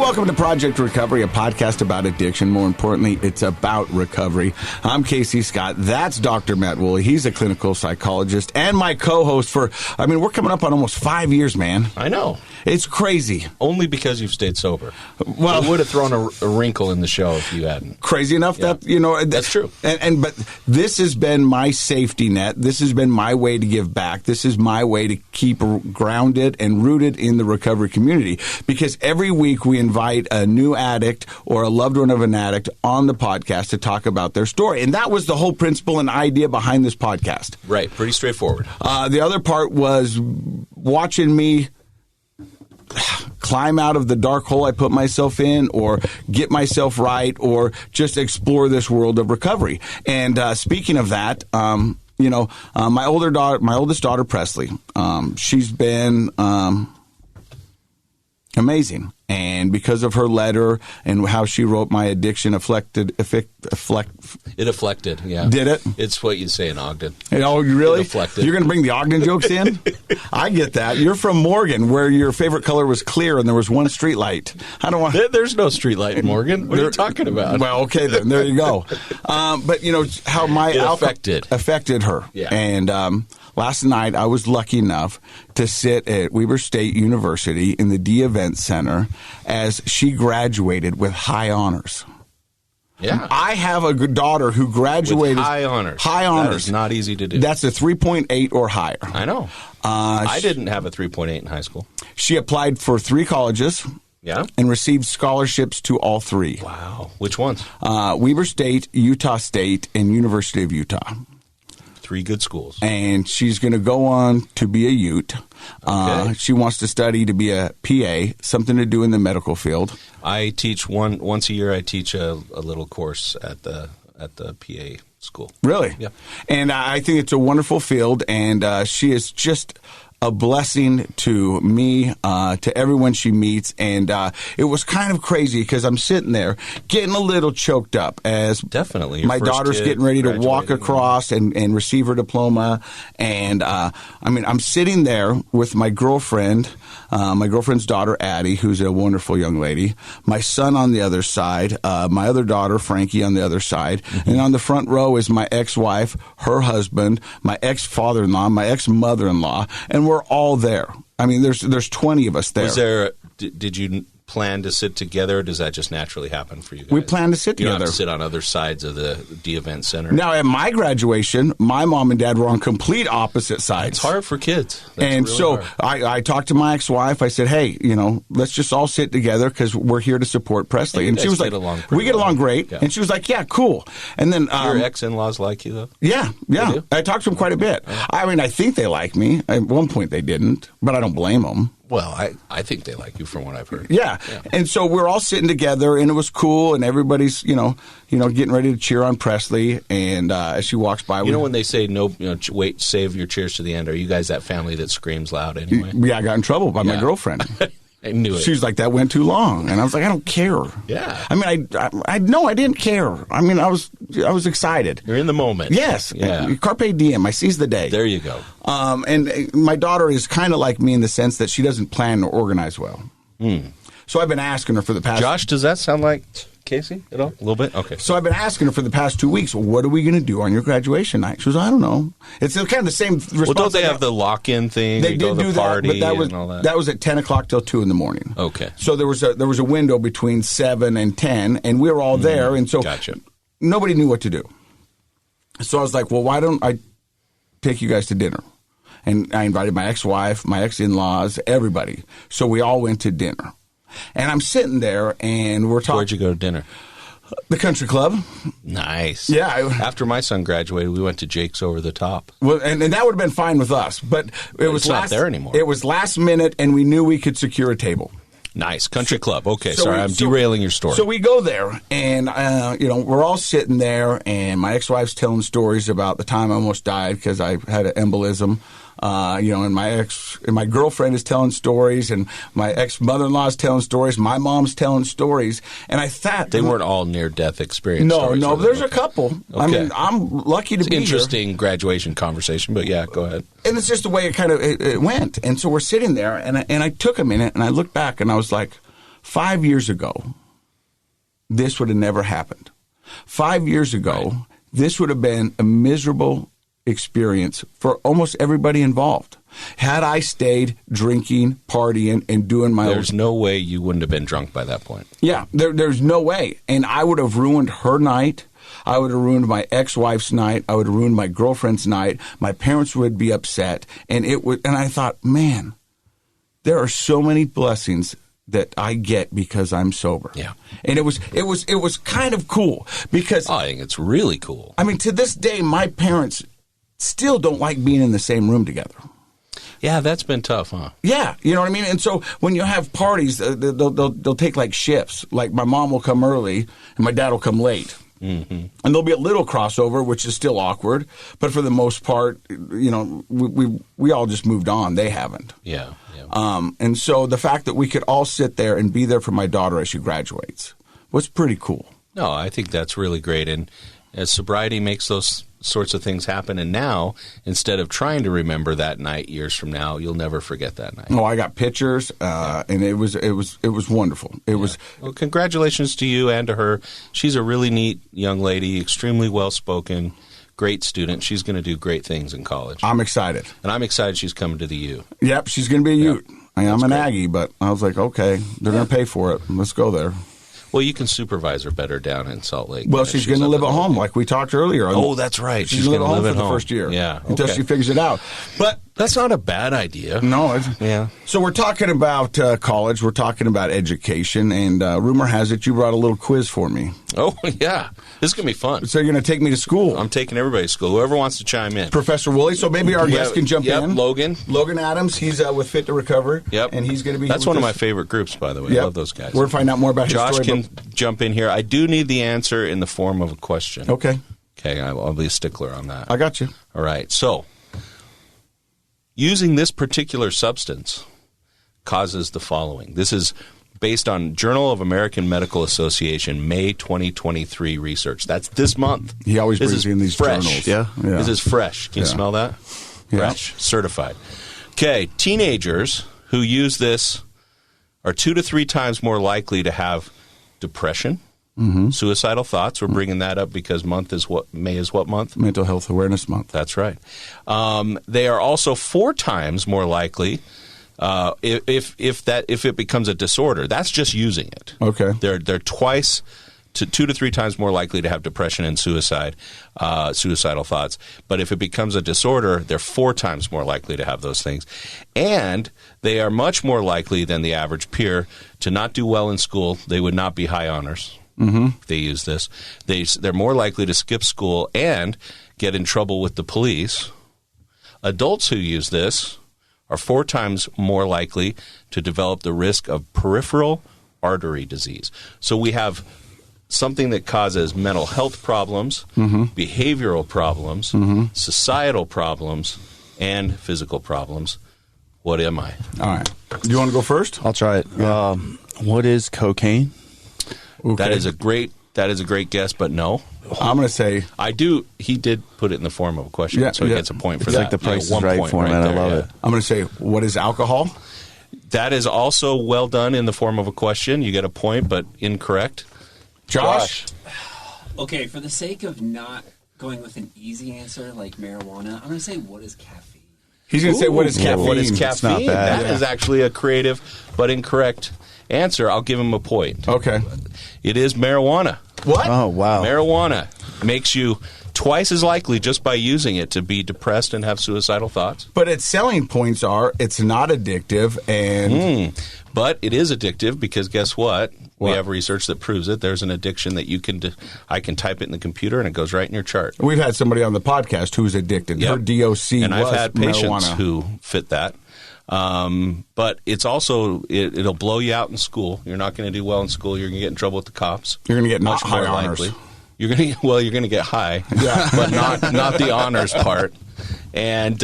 welcome to Project Recovery, a podcast about addiction. More importantly, it's about recovery. I'm Casey Scott. That's Dr. Matt Woolley. He's a clinical psychologist and my co-host we're coming up on almost 5 years, man. I know. It's crazy. Only because you've stayed sober. Well, it would have thrown a wrinkle in the show if you hadn't. Crazy enough that, That's true. But this has been my safety net. This has been my way to give back. This is my way to keep grounded and rooted in the recovery community, because every week we invite a new addict or a loved one of an addict on the podcast to talk about their story. And that was the whole principle and idea behind this podcast. Right. Pretty straightforward. The other part was watching me climb out of the dark hole I put myself in, or get myself right, or just explore this world of recovery. And speaking of that, my oldest daughter, Presley, she's been amazing. And because of her letter and how she wrote, my addiction afflicted. It afflicted, yeah. Did it? It's what you say in Ogden. Oh, really? It afflicted. You're going to bring the Ogden jokes in? I get that. You're from Morgan, where your favorite color was clear and there was one street light. I don't want. There's no street light in Morgan. What are you talking about? Well, okay then. There you go. But how my alcohol affected her. Yeah. And last night I was lucky enough to sit at Weber State University in the D Event Center as she graduated with high honors. Yeah. I have a good daughter who graduated with high honors. High honors. That is not easy to do. That's a 3.8 or higher. I know. I didn't have a 3.8 in high school. She applied for 3 colleges. Yeah. And received scholarships to all 3. Wow. Which ones? Weber State, Utah State, and University of Utah. 3 good schools. And she's going to go on to be a Ute. Okay. She wants to study to be a PA, something to do in the medical field. I teach once a year. I teach a little course at the PA school. Really? Yeah. And I think it's a wonderful field, and she is just a blessing to me, to everyone she meets. And it was kind of crazy because I'm sitting there getting a little choked up as definitely my daughter's getting ready to walk across and receive her diploma. And I'm sitting there with my girlfriend's daughter, Addie, who's a wonderful young lady, my son on the other side, my other daughter, Frankie, on the other side. Mm-hmm. And on the front row is my ex-wife, her husband, my ex-father-in-law, my ex-mother-in-law, and we're all there. I mean, there's 20 of us there. Did you plan to sit together, or does that just naturally happen for you guys? We plan to sit together. You don't have to sit on other sides of the D-Event Center. Now, at my graduation, my mom and dad were on complete opposite sides. It's hard for kids. That's and really so hard. I talked to my ex-wife. I said, hey, let's just all sit together because we're here to support Presley. And she was like, we get along great. Yeah. And she was like, yeah, cool. And then your ex-in-laws like you, though? Yeah. I talked to them quite a bit. Oh. I think they like me. At one point they didn't, but I don't blame them. Well, I think they like you from what I've heard. Yeah. And so we're all sitting together, and it was cool, and everybody's, getting ready to cheer on Presley. And as she walks by, when they say no, wait, save your cheers to the end. Are you guys that family that screams loud anyway? Yeah, I got in trouble by my girlfriend. I knew it. She was like, that went too long. And I was like, I don't care. Yeah. I mean, I didn't care. I mean, I was excited. You're in the moment. Yes. Yeah. Carpe diem. I seize the day. There you go. And my daughter is kind of like me in the sense that she doesn't plan or organize well. So I've been asking her for the past... Josh, does that sound like Casey at all? A little bit? Okay. So I've been asking her for the past 2 weeks, what are we going to do on your graduation night? She goes, I don't know. It's kind of the same response. Well, don't they have the lock-in thing? They did do that, but that was at 10 o'clock till 2 in the morning. Okay. So there was a window between 7 and 10, and we were all there, and so gotcha. Nobody knew what to do. So I was like, well, why don't I take you guys to dinner? And I invited my ex-wife, my ex-in-laws, everybody. So we all went to dinner. And I'm sitting there, and we're talking. Where'd you go to dinner? The country club. Nice. Yeah. After my son graduated, we went to Jake's Over the Top. Well, and that would have been fine with us, but it's not there anymore. It was last minute, and we knew we could secure a table. Nice. Country club. Okay, sorry, I'm derailing your story. So we go there, and we're all sitting there, and my ex-wife's telling stories about the time I almost died because I had an embolism. And my girlfriend is telling stories, and my ex-mother-in-law is telling stories. My mom's telling stories, and I thought they weren't all near-death experience. No, there's a couple. Okay. I mean, I'm lucky to be interesting here. Graduation conversation, but yeah, go ahead. And it's just the way it went, and so we're sitting there, and I took a minute, and I looked back, and I was like, 5 years ago, this would have never happened. 5 years ago, this would have been a miserable experience for almost everybody involved. Had I stayed drinking, partying, and doing my There's no way you wouldn't have been drunk by that point. Yeah, there's no way. And I would have ruined her night. I would have ruined my ex-wife's night. I would have ruined my girlfriend's night. My parents would be upset. And I thought, man, there are so many blessings that I get because I'm sober. Yeah. And it was kind of cool because I think it's really cool. I mean, to this day, my parents still don't like being in the same room together. Yeah, that's been tough, huh? Yeah, you know what I mean? And so when you have parties, they'll take like shifts. Like my mom will come early and my dad will come late. Mm-hmm. And there'll be a little crossover, which is still awkward. But for the most part, you know, we all just moved on. They haven't. Yeah. And so the fact that we could all sit there and be there for my daughter as she graduates was pretty cool. No, I think that's really great. And as sobriety makes those sorts of things happen, and now instead of trying to remember that night years from now, you'll never forget that night. Oh, I got pictures, and it was wonderful. It was. Well, congratulations to you and to her. She's a really neat young lady, extremely well spoken, great student. She's going to do great things in college. I'm excited, and I'm excited she's coming to the U. Yep, she's going to be a Ute. I'm an great. Aggie, but I was like, okay, they're going to pay for it. Let's go there. Well, you can supervise her better down in Salt Lake. Well, she's going to live at home, like we talked earlier. Oh, that's right. She's going to live at home for the first year. Yeah, until she figures it out. But that's not a bad idea. No. Yeah. So we're talking about college. We're talking about education, and rumor has it you brought a little quiz for me. Oh, yeah. This is going to be fun. So you're going to take me to school. I'm taking everybody to school. Whoever wants to chime in. Professor Woolley. So maybe our guest can jump in. Logan. Logan Adams. He's with Fit to Recover. Yep. And he's going to be. That's one of my favorite groups, by the way. Yep. I love those guys. We're going to find out more about his Josh story. can jump in here. I do need the answer in the form of a question. Okay. Okay, I'll be a stickler on that. I got you. All right. So, using this particular substance causes the following. This is based on Journal of American Medical Association, May 2023 research. That's this month. He always brings in these fresh. journals. Yeah. This is fresh. Can you smell that? Yeah. Fresh. Certified. Okay. Teenagers who use this are 2 to 3 times more likely to have depression, suicidal thoughts. We're bringing that up because May is what month? Mental Health Awareness Month. That's right. They are also 4 times more likely if it becomes a disorder. That's just using it. Okay. They're twice to 2 to 3 times more likely to have depression and suicidal thoughts. But if it becomes a disorder, they're 4 times more likely to have those things. And they are much more likely than the average peer to not do well in school. They would not be high honors if they use this. They're more likely to skip school and get in trouble with the police. Adults who use this are 4 times more likely to develop the risk of peripheral artery disease. So we have something that causes mental health problems, behavioral problems, societal problems, and physical problems. What am I? All right. Do you want to go first? I'll try it. Yeah. What is cocaine? Okay. That is a great guess, but no. I'm going to say He did put it in the form of a question, so he gets a point for it's that. like the Price is 1 Right point format. right there, I love it. I'm going to say, what is alcohol? That is also well done in the form of a question. You get a point, but incorrect. Josh? Okay, for the sake of not going with an easy answer like marijuana, I'm going to say, what is caffeine? He's going to say, what is caffeine? What is caffeine? It's not bad. That is actually a creative but incorrect answer. I'll give him a point. Okay. It is marijuana. What? Oh, wow. Marijuana makes you twice as likely just by using it to be depressed and have suicidal thoughts. But its selling points are it's not addictive and... But it is addictive because guess what? We What? have research that proves it. There's an addiction that I can type it in the computer and it goes right in your chart. We've had somebody on the podcast who's addicted. Yep. Her DOC and I've was had patients marijuana. who fit that. But it's also it'll blow you out in school. You're not going to do well in school. You're going to get in trouble with the cops. You're going to get not Much more high honors. likely. You're going to get high, but not the honors part. And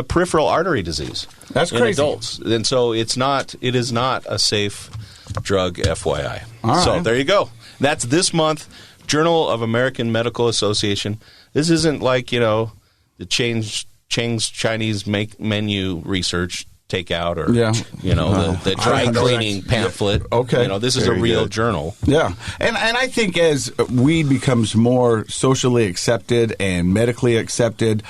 peripheral artery disease. That's in crazy. adults. And so it is not a safe drug, FYI. All So right. there you go. That's this month, Journal of American Medical Association. This isn't like, the Chang's Chinese menu research take out, or the dry I know cleaning pamphlet. Okay. This is a real journal. Yeah, and I think as weed becomes more socially accepted and medically accepted,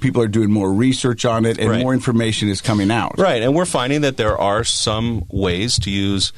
people are doing more research on it, and more information is coming out. Right, and we're finding that there are some ways to use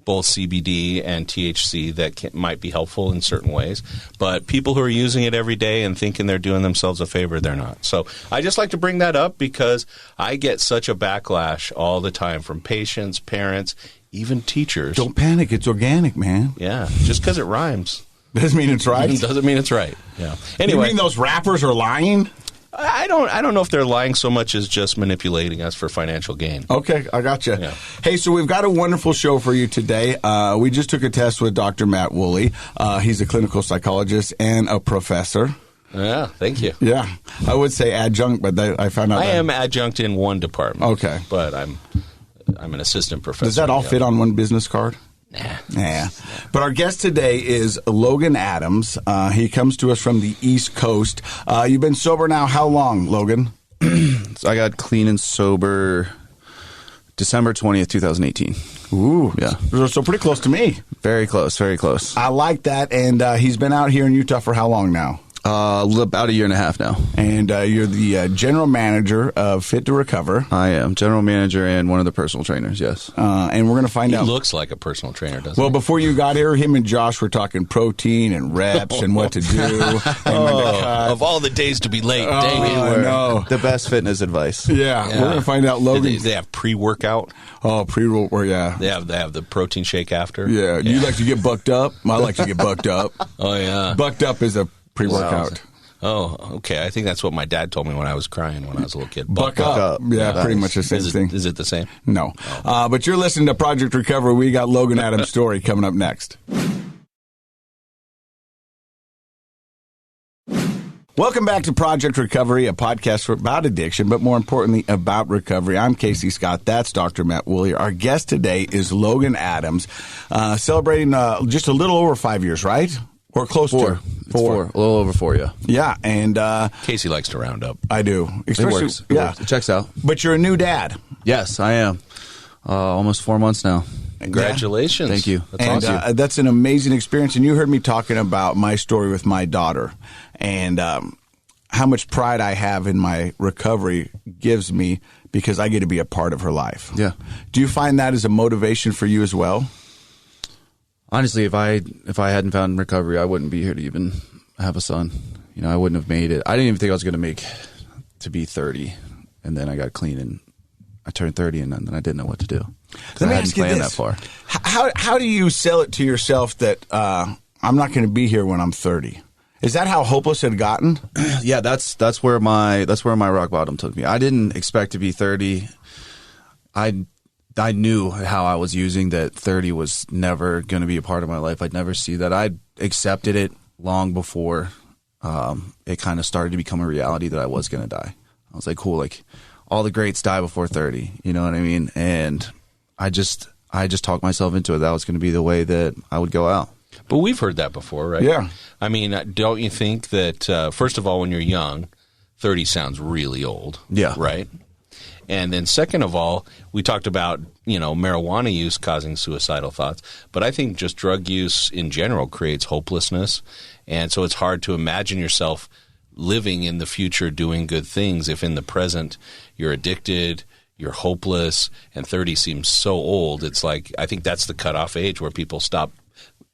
both CBD and THC that might be helpful in certain ways. But people who are using it every day and thinking they're doing themselves a favor, they're not. So I just like to bring that up because I get such a backlash all the time from patients, parents, even teachers. Don't panic. It's organic, man. Yeah, just because it rhymes. Doesn't mean it's right. Doesn't mean it's right. Yeah. Anyway, you mean those rappers are lying? I don't know if they're lying so much as just manipulating us for financial gain. Okay, I got you. Yeah. Hey, so we've got a wonderful show for you today. We just took a test with Dr. Matt Woolley. He's a clinical psychologist and a professor. Yeah, thank you. Yeah, I would say adjunct, but I found out I am adjunct in one department. Okay, but I'm an assistant professor. Does that all fit on one business card? Nah. But our guest today is Logan Adams. He comes to us from the East Coast. You've been sober now how long, Logan? So I got clean and sober December 20th, 2018. Ooh. Yeah. So pretty close to me. Very close, very close. I like that. And he's been out here in Utah for how long now? About a year and a half now. And you're the general manager of Fit to Recover. I am. General manager and one of the personal trainers, yes. And we're going to find out. He looks like a personal trainer, doesn't he? Well, before you got here, him and Josh were talking protein and reps and what to do. Of all the days to be late, dang it. I know. The best fitness advice. Yeah. We're going to find out, Logan. Do they have pre-workout? Oh, pre-workout, yeah. They have the protein shake after? Yeah. You like to get bucked up? I like to get bucked up. Oh, yeah. Bucked up is a pre-workout. Oh, okay. I think that's what my dad told me when I was crying when I was a little kid. Buck up. Yeah, pretty much the same thing. Is it the same? No. But you're listening to Project Recovery. We got Logan Adams' story coming up next. Welcome back to Project Recovery, a podcast about addiction, but more importantly, about recovery. I'm Casey Scott. That's Dr. Matt Woolley. Our guest today is Logan Adams, celebrating just a little over 5 years, right? Or close to four. A little over 4, yeah. Yeah, and Casey likes to round up. I do. It works. It checks out. But you're a new dad. Yes, I am. Almost 4 months now. Congratulations. Thank you. That's awesome. That's an amazing experience. And you heard me talking about my story with my daughter and how much pride I have in my recovery gives me because I get to be a part of her life. Yeah. Do you find that as a motivation for you as well? Honestly, if I hadn't found recovery, I wouldn't be here to even have a son. I wouldn't have made it. I didn't even think I was going to make to be 30, and then I got clean and I turned 30, and then I didn't know what to do. Let me ask you this: that far. How do you sell it to yourself that I'm not going to be here when I'm 30? Is that how hopeless it had gotten? Yeah, that's where my rock bottom took me. I didn't expect to be 30. I knew how I was using that 30 was never going to be a part of my life. I'd never see that. I accepted it long before it kind of started to become a reality that I was going to die. I was like, cool, like all the greats die before 30. You know what I mean? And I just talked myself into it. That was going to be the way that I would go out. But we've heard that before, right? Yeah. I mean, don't you think that, first of all, when you're young, 30 sounds really old. Yeah. Right? And then second of all, we talked about, marijuana use causing suicidal thoughts. But I think just drug use in general creates hopelessness. And so it's hard to imagine yourself living in the future doing good things if in the present you're addicted, you're hopeless, and 30 seems so old. It's like, I think that's the cutoff age where people stop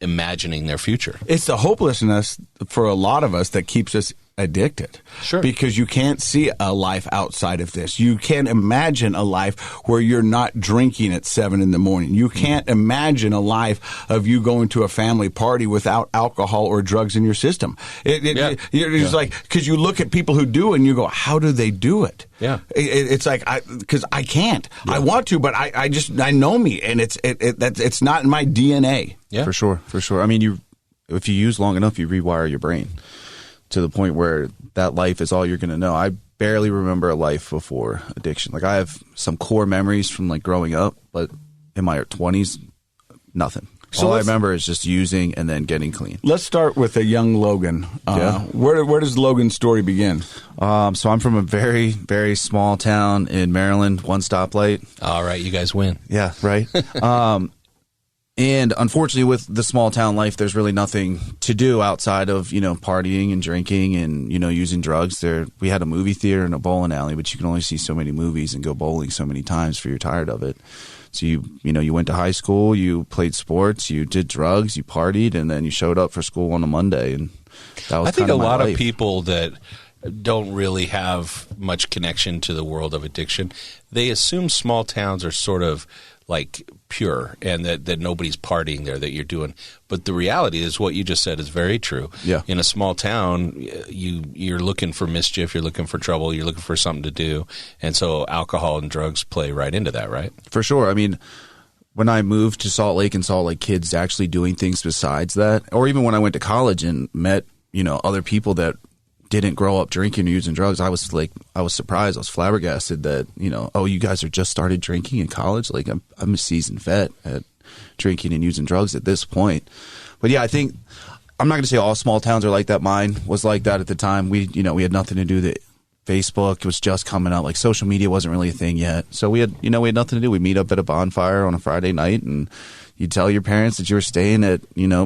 imagining their future. It's the hopelessness for a lot of us that keeps us addicted. Sure. Because you can't see a life outside of this. You can't imagine a life where you're not drinking at 7 a.m. You can't imagine a life of you going to a family party without alcohol or drugs in your system. It's like, because you look at people who do and you go, how do they do it? Yeah. It's like, because I can't. Yeah. I want to, but I know me, and it's not in my DNA. Yeah. For sure. I mean, if you use long enough, you rewire your brain to the point where that life is all you're going to know. I barely remember a life before addiction. Like, I have some core memories from like growing up, but in my 20s, nothing. So all I remember is just using and then getting clean. Let's start with a young Logan. Where does Logan's story begin? So I'm from a very, very small town in Maryland, one stoplight. All right, you guys win. Yeah, right. And unfortunately, with the small town life, there's really nothing to do outside of, partying and drinking and, using drugs. We had a movie theater and a bowling alley, but you can only see so many movies and go bowling so many times before you're tired of it. So you went to high school, you played sports, you did drugs, you partied, and then you showed up for school on a Monday. And that was I think kind of a my lot life. of people that don't really have much connection to the world of addiction, they assume small towns are sort of like pure and that nobody's partying there, that you're doing. But the reality is what you just said is very true. Yeah. In a small town, you're looking for mischief, you're looking for trouble, you're looking for something to do. And so alcohol and drugs play right into that, right? For sure. I mean, when I moved to Salt Lake and saw like kids actually doing things besides that, or even when I went to college and met, other people that didn't grow up drinking or using drugs, I was surprised. I was flabbergasted that, you guys are just started drinking in college. Like I'm a seasoned vet at drinking and using drugs at this point. But yeah, I think I'm not going to say all small towns are like that. Mine was like that at the time. We had nothing to do that. Facebook was just coming out. Like social media wasn't really a thing yet. So we had nothing to do. We'd meet up at a bonfire on a Friday night and you'd tell your parents that you were staying at,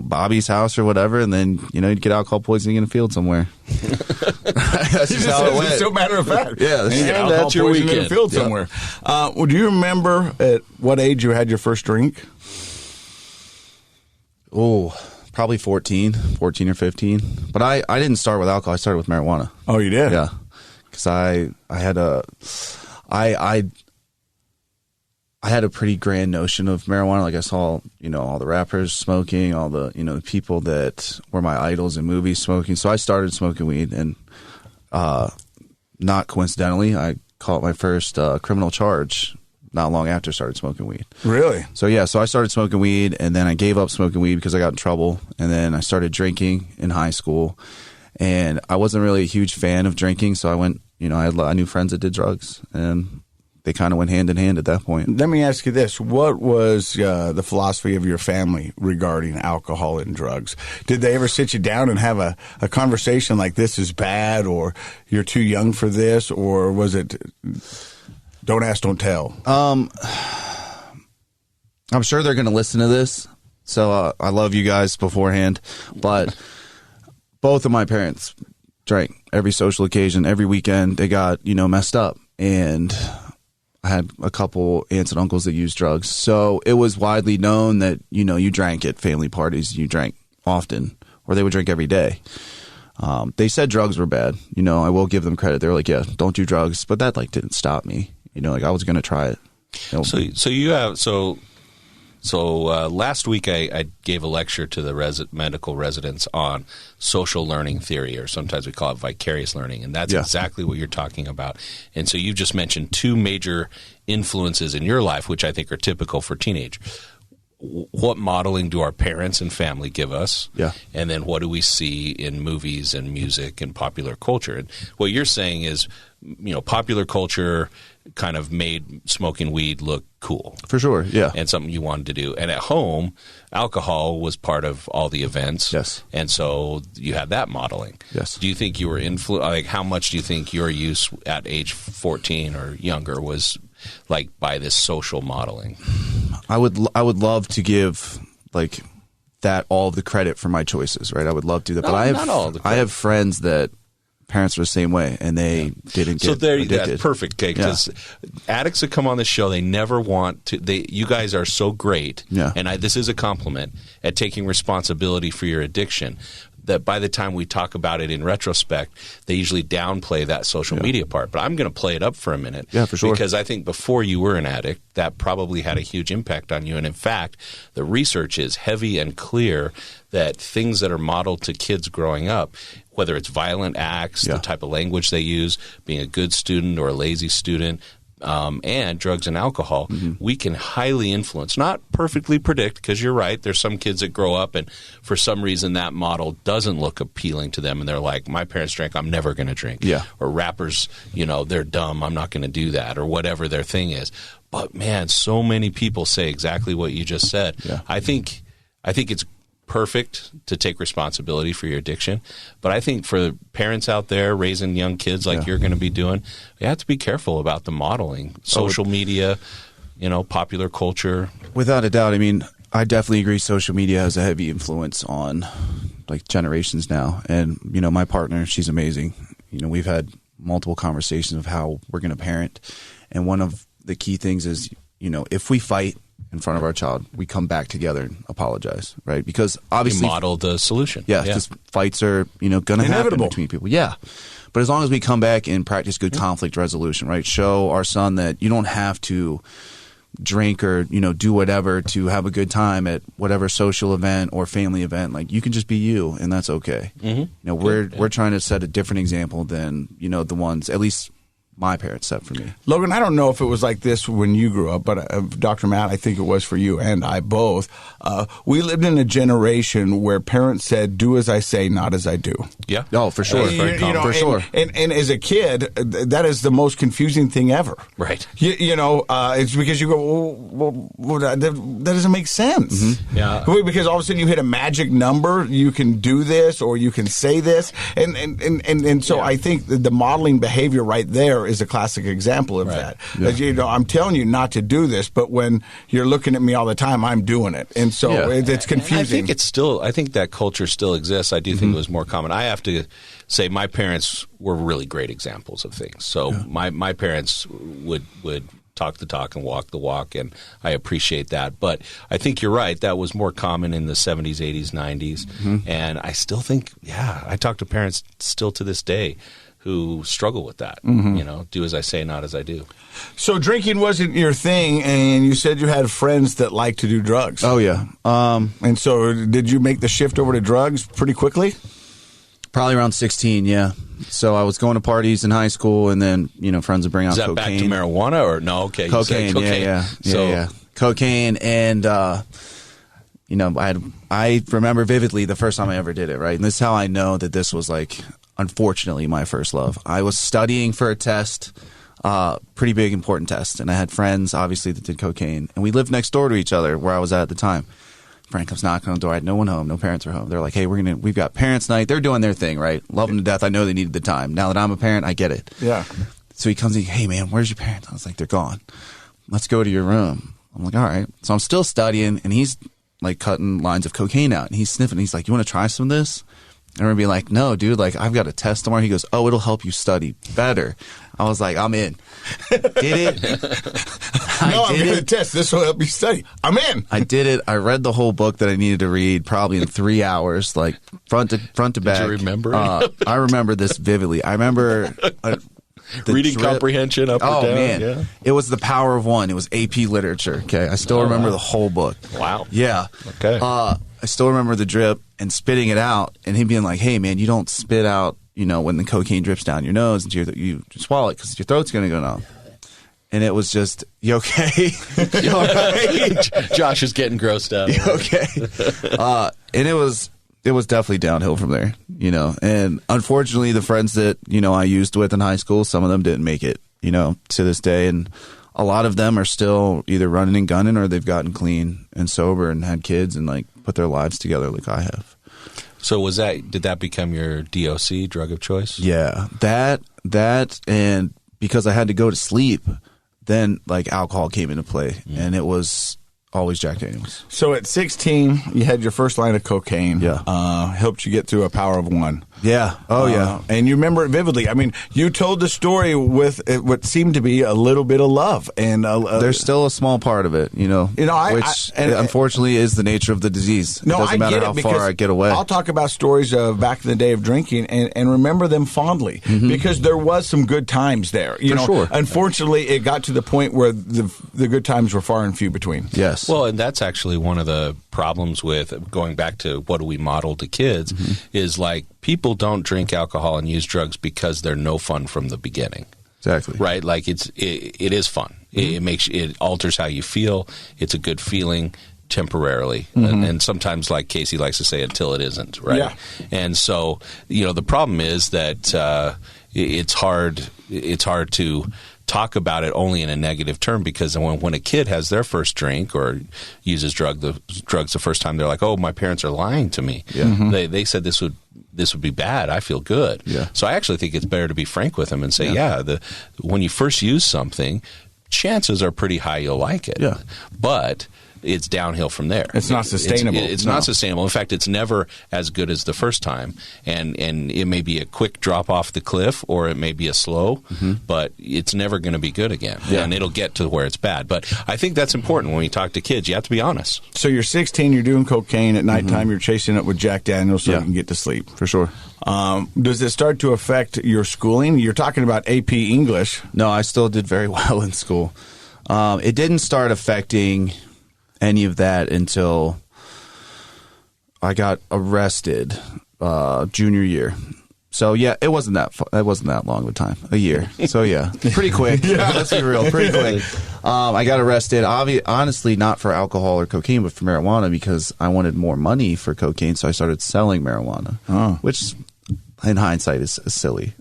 Bobby's house or whatever, and then, you'd get alcohol poisoning in a field somewhere. That's just how it went. It's a matter of fact. Yeah, and that's your in a weekend. field somewhere. Do you remember at what age you had your first drink? Oh, probably 14 or 15. But I didn't start with alcohol. I started with marijuana. Oh, you did? Yeah. Because I had a pretty grand notion of marijuana. Like I saw, all the rappers smoking, all the, the people that were my idols in movies smoking. So I started smoking weed, and not coincidentally, I caught my first criminal charge not long after I started smoking weed. Really? So yeah, so I started smoking weed, and then I gave up smoking weed because I got in trouble, and then I started drinking in high school, and I wasn't really a huge fan of drinking, so I went, I knew friends that did drugs, and they kind of went hand in hand at that point. Let me ask you this. What was the philosophy of your family regarding alcohol and drugs? Did they ever sit you down and have a conversation like this is bad or you're too young for this? Or was it don't ask, don't tell? I'm sure they're going to listen to this. So I love you guys beforehand. But both of my parents drank every social occasion, every weekend. They got, messed up. And I had a couple aunts and uncles that used drugs. So it was widely known that, you drank at family parties. You drank often, or they would drink every day. They said drugs were bad. I will give them credit. They were like, yeah, don't do drugs. But that didn't stop me. I was going to try it. So last week I gave a lecture to the medical residents on social learning theory, or sometimes we call it vicarious learning, and that's exactly what you're talking about. And so you've just mentioned two major influences in your life, which I think are typical for teenage. What modeling do our parents and family give us? Yeah. And then what do we see in movies and music and popular culture? And what you're saying is, popular culture kind of made smoking weed look cool. For sure, yeah. And something you wanted to do. And at home, alcohol was part of all the events. Yes. And so you had that modeling. Yes. Do you think you were how much do you think your use at age 14 or younger was by this social modeling? I would love to give that all the credit for my choices, right? I would love to do that. No, but not all the credit. I have friends that parents were the same way, and they didn't get addicted. That's perfect, because addicts that come on this show, they never want to. You guys are so great, and this is a compliment at taking responsibility for your addiction, that by the time we talk about it in retrospect, they usually downplay that social media part. But I'm going to play it up for a minute. Yeah, for sure. Because I think before you were an addict, that probably had a huge impact on you. And in fact, the research is heavy and clear that things that are modeled to kids growing up, whether it's violent acts, the type of language they use, being a good student or a lazy student, and drugs and alcohol, we can highly influence, not perfectly predict, because you're right, there's some kids that grow up and for some reason that model doesn't look appealing to them and they're like, my parents drank, I'm never going to drink. Yeah. Or rappers, they're dumb, I'm not going to do that, or whatever their thing is. But man, so many people say exactly what you just said. Yeah. I think I think it's perfect to take responsibility for your addiction. But I think for parents out there raising young kids like you're going to be doing, you have to be careful about the modeling, social media, popular culture. Without a doubt. I mean, I definitely agree social media has a heavy influence on like generations now. And, my partner, she's amazing. We've had multiple conversations of how we're going to parent. And one of the key things is, if we fight in front of our child, we come back together and apologize, right? Because obviously, you model the solution. Yeah, because fights are going to happen between people. Yeah, but as long as we come back and practice good conflict resolution, right? Show our son that you don't have to drink or do whatever to have a good time at whatever social event or family event. Like, you can just be you, and that's okay. Mm-hmm. We're trying to set a different example than the ones, at least my parents set for me. Logan, I don't know if it was like this when you grew up, but Dr. Matt, I think it was for you and I both. We lived in a generation where parents said, "Do as I say, not as I do." Yeah. Oh, for sure. For sure. And as a kid, that is the most confusing thing ever. Right. It's because you go, well, that doesn't make sense. Mm-hmm. Yeah. Because all of a sudden you hit a magic number, you can do this or you can say this. And so I think the modeling behavior right there is a classic example of that. Yeah. I'm telling you not to do this, but when you're looking at me all the time, I'm doing it. And so it's confusing. I think that culture still exists. I do think it was more common. I have to say my parents were really great examples of things. So my parents would talk the talk and walk the walk, and I appreciate that. But I think you're right. That was more common in the 70s, 80s, 90s. Mm-hmm. And I still think, I talk to parents still to this day who struggle with that. Mm-hmm. Do as I say, not as I do. So drinking wasn't your thing, and you said you had friends that like to do drugs. Oh, yeah. And so did you make the shift over to drugs pretty quickly? Probably around 16, yeah. So I was going to parties in high school, and then, friends would bring out cocaine. Is that back to marijuana or no? Okay. Cocaine, yeah. Cocaine, and, I remember vividly the first time I ever did it, right? And this is how I know that this was unfortunately, my first love. I was studying for a test, pretty big, important test, and I had friends, obviously, that did cocaine, and we lived next door to each other where I was at the time. Friend comes knocking on the door. I had no one home. No parents were home. They're like, "Hey, we've got parents' night." They're doing their thing, right? Love them to death. I know they needed the time. Now that I'm a parent, I get it. Yeah. So he comes in, "Hey, man, where's your parents?" I was like, "They're gone. Let's go to your room." I'm like, "All right." So I'm still studying, and he's cutting lines of cocaine out, and he's sniffing. He's like, "You want to try some of this?" And I'm going to be like, "No, dude, I've got a test tomorrow." He goes, "Oh, it'll help you study better." I was like, "I'm in." Did it. I'm going to test. This will help you study. I'm in. I did it. I read the whole book that I needed to read probably in 3 hours, front to back. Did you remember? I remember this vividly. I remember reading comprehension up or down. Oh, man. Yeah. It was The Power of One. It was AP literature. Okay. I still remember the whole book. Wow. Yeah. Okay. I still remember the drip and spitting it out and him being like, "Hey, man, you don't spit out, when the cocaine drips down your nose and you swallow it because your throat's going to go numb." And it was just, "You okay?" You all right? Josh is getting grossed out. You okay? And it was definitely downhill from there, And unfortunately, the friends that, I used with in high school, some of them didn't make it, to this day. And a lot of them are still either running and gunning or they've gotten clean and sober and had kids and put their lives together like I have. So did that become your DOC, drug of choice? Yeah, that, and because I had to go to sleep, then alcohol came into play, and it was always Jack Daniels. So at 16, you had your first line of cocaine. Yeah. Helped you get through a Power of One. Yeah. Oh, yeah. And you remember it vividly. I mean, you told the story with what seemed to be a little bit of love. And there's still a small part of it, which unfortunately is the nature of the disease. It doesn't matter how far I get away. I'll talk about stories of back in the day of drinking and remember them fondly because there was some good times there. Sure. Unfortunately, it got to the point where the good times were far and few between. Yes. Well, and that's actually one of the problems with going back to what do we model to kids is people don't drink alcohol and use drugs because they're no fun from the beginning. Exactly. Right? It is fun. It alters how you feel. It's a good feeling temporarily. And sometimes, like Casey likes to say, until it isn't, right? Yeah. And so, the problem is that it's hard it's hard to talk about it only in a negative term, because when a kid has their first drink or uses drugs the first time, they're like, oh, my parents are lying to me. Yeah. Mm-hmm. They said this would be bad. I feel good. Yeah. So I actually think it's better to be frank with them and say, when you first use something, chances are pretty high you'll like it. Yeah. But it's downhill from there. It's not sustainable. It's not sustainable. In fact, it's never as good as the first time. And it may be a quick drop off the cliff, or it may be a slow, but it's never going to be good again. Yeah. And it'll get to where it's bad. But I think that's important when you talk to kids. You have to be honest. So you're 16, you're doing cocaine at nighttime, you're chasing it with Jack Daniels so you can get to sleep. For sure. Does it start to affect your schooling? You're talking about AP English. No, I still did very well in school. It didn't start affecting any of that until I got arrested junior year. So yeah, it wasn't that long of a time, a year. So yeah, pretty quick. Let's be real, pretty quick. I got arrested, honestly, not for alcohol or cocaine, but for marijuana, because I wanted more money for cocaine. So I started selling marijuana, which in hindsight is a silly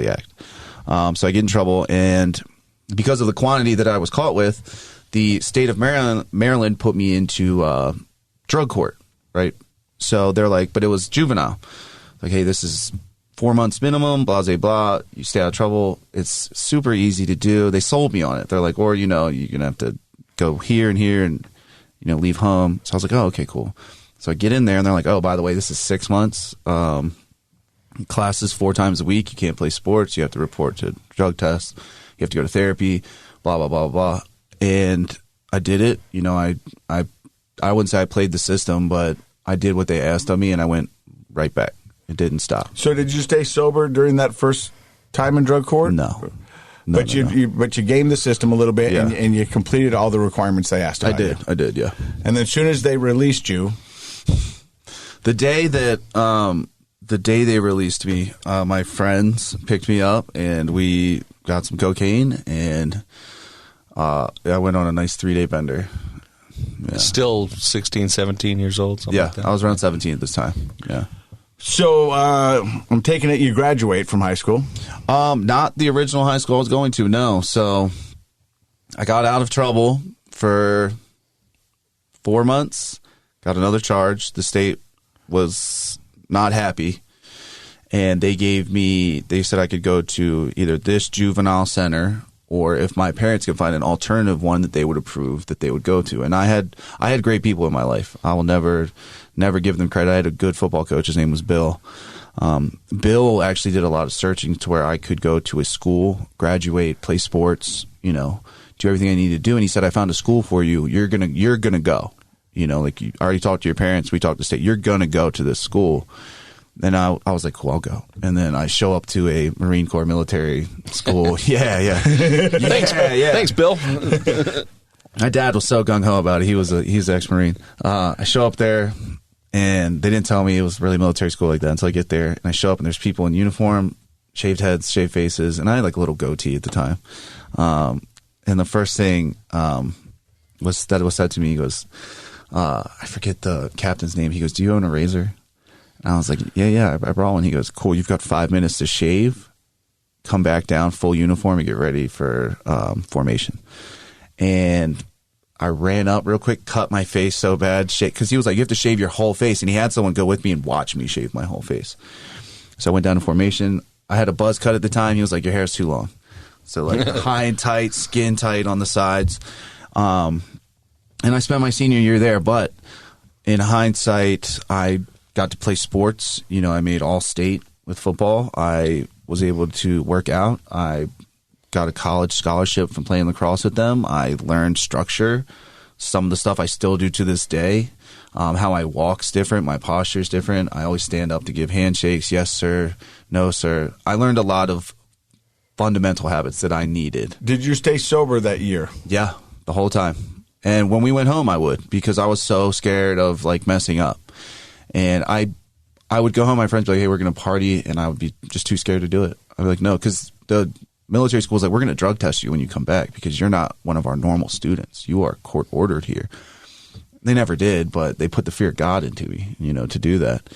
act. So I get in trouble, and because of the quantity that I was caught with, the state of Maryland put me into drug court, right? So they're like, but it was juvenile. Like, hey, this is 4 months minimum, blah, blah, blah. You stay out of trouble. It's super easy to do. They sold me on it. They're like, or, you're going to have to go here and leave home. So I was like, oh, okay, cool. So I get in there, and they're like, oh, by the way, this is 6 months. Classes 4 times a week. You can't play sports. You have to report to drug tests. You have to go to therapy, blah, blah, blah, blah. And I did it. I wouldn't say I played the system, but I did what they asked of me, and I went right back. It didn't stop. So did you stay sober during that first time in drug court? No. But you gamed the system a little bit, and you completed all the requirements they asked of you. I did, yeah. And then as soon as they released you, the day they released me, my friends picked me up, and we got some cocaine, and I went on a nice 3-day bender. Yeah. Still 16, 17 years old? Something like that? I was around 17 at this time. Yeah. So I'm taking it you graduate from high school. Not the original high school I was going to, no. So I got out of trouble for 4 months, got another charge. The state was not happy, and they said I could go to either this juvenile center, or if my parents could find an alternative one that they would approve, that they would go to. And I had great people in my life. I will never give them credit. I had a good football coach. His name was Bill. Bill actually did a lot of searching to where I could go to a school, graduate, play sports, do everything I needed to do. And he said, I found a school for you. You're gonna go. Like, you already talked to your parents. We talked to state. You're gonna go to this school. Then I was like, cool, I'll go. And then I show up to a Marine Corps military school. Yeah. Thanks, Bill. My dad was so gung-ho about it. He's an ex-Marine. I show up there, and they didn't tell me it was really military school like that until I get there. And I show up, and there's people in uniform, shaved heads, shaved faces, and I had like a little goatee at the time. And the first thing was said to me, he goes, I forget the captain's name. He goes, do you own a razor? And I was like, yeah, I brought one. He goes, cool, you've got 5 minutes to shave, come back down, full uniform, and get ready for formation. And I ran up real quick, cut my face so bad, because he was like, you have to shave your whole face. And he had someone go with me and watch me shave my whole face. So I went down to formation. I had a buzz cut at the time. He was like, your hair's too long. So like high and tight, skin tight on the sides. And I spent my senior year there. But in hindsight, I got to play sports. I made all state with football. I was able to work out. I got a college scholarship from playing lacrosse with them. I learned structure. Some of the stuff I still do to this day. How I walk's different. My posture's different. I always stand up to give handshakes. Yes, sir. No, sir. I learned a lot of fundamental habits that I needed. Did you stay sober that year? Yeah, the whole time. And when we went home, I would, because I was so scared of like messing up. And I would go home, my friends would be like, hey, we're going to party, and I would be just too scared to do it. I'd be like, no, because the military school is like, we're going to drug test you when you come back because you're not one of our normal students. You are court ordered here. They never did, but they put the fear of God into me, to do that.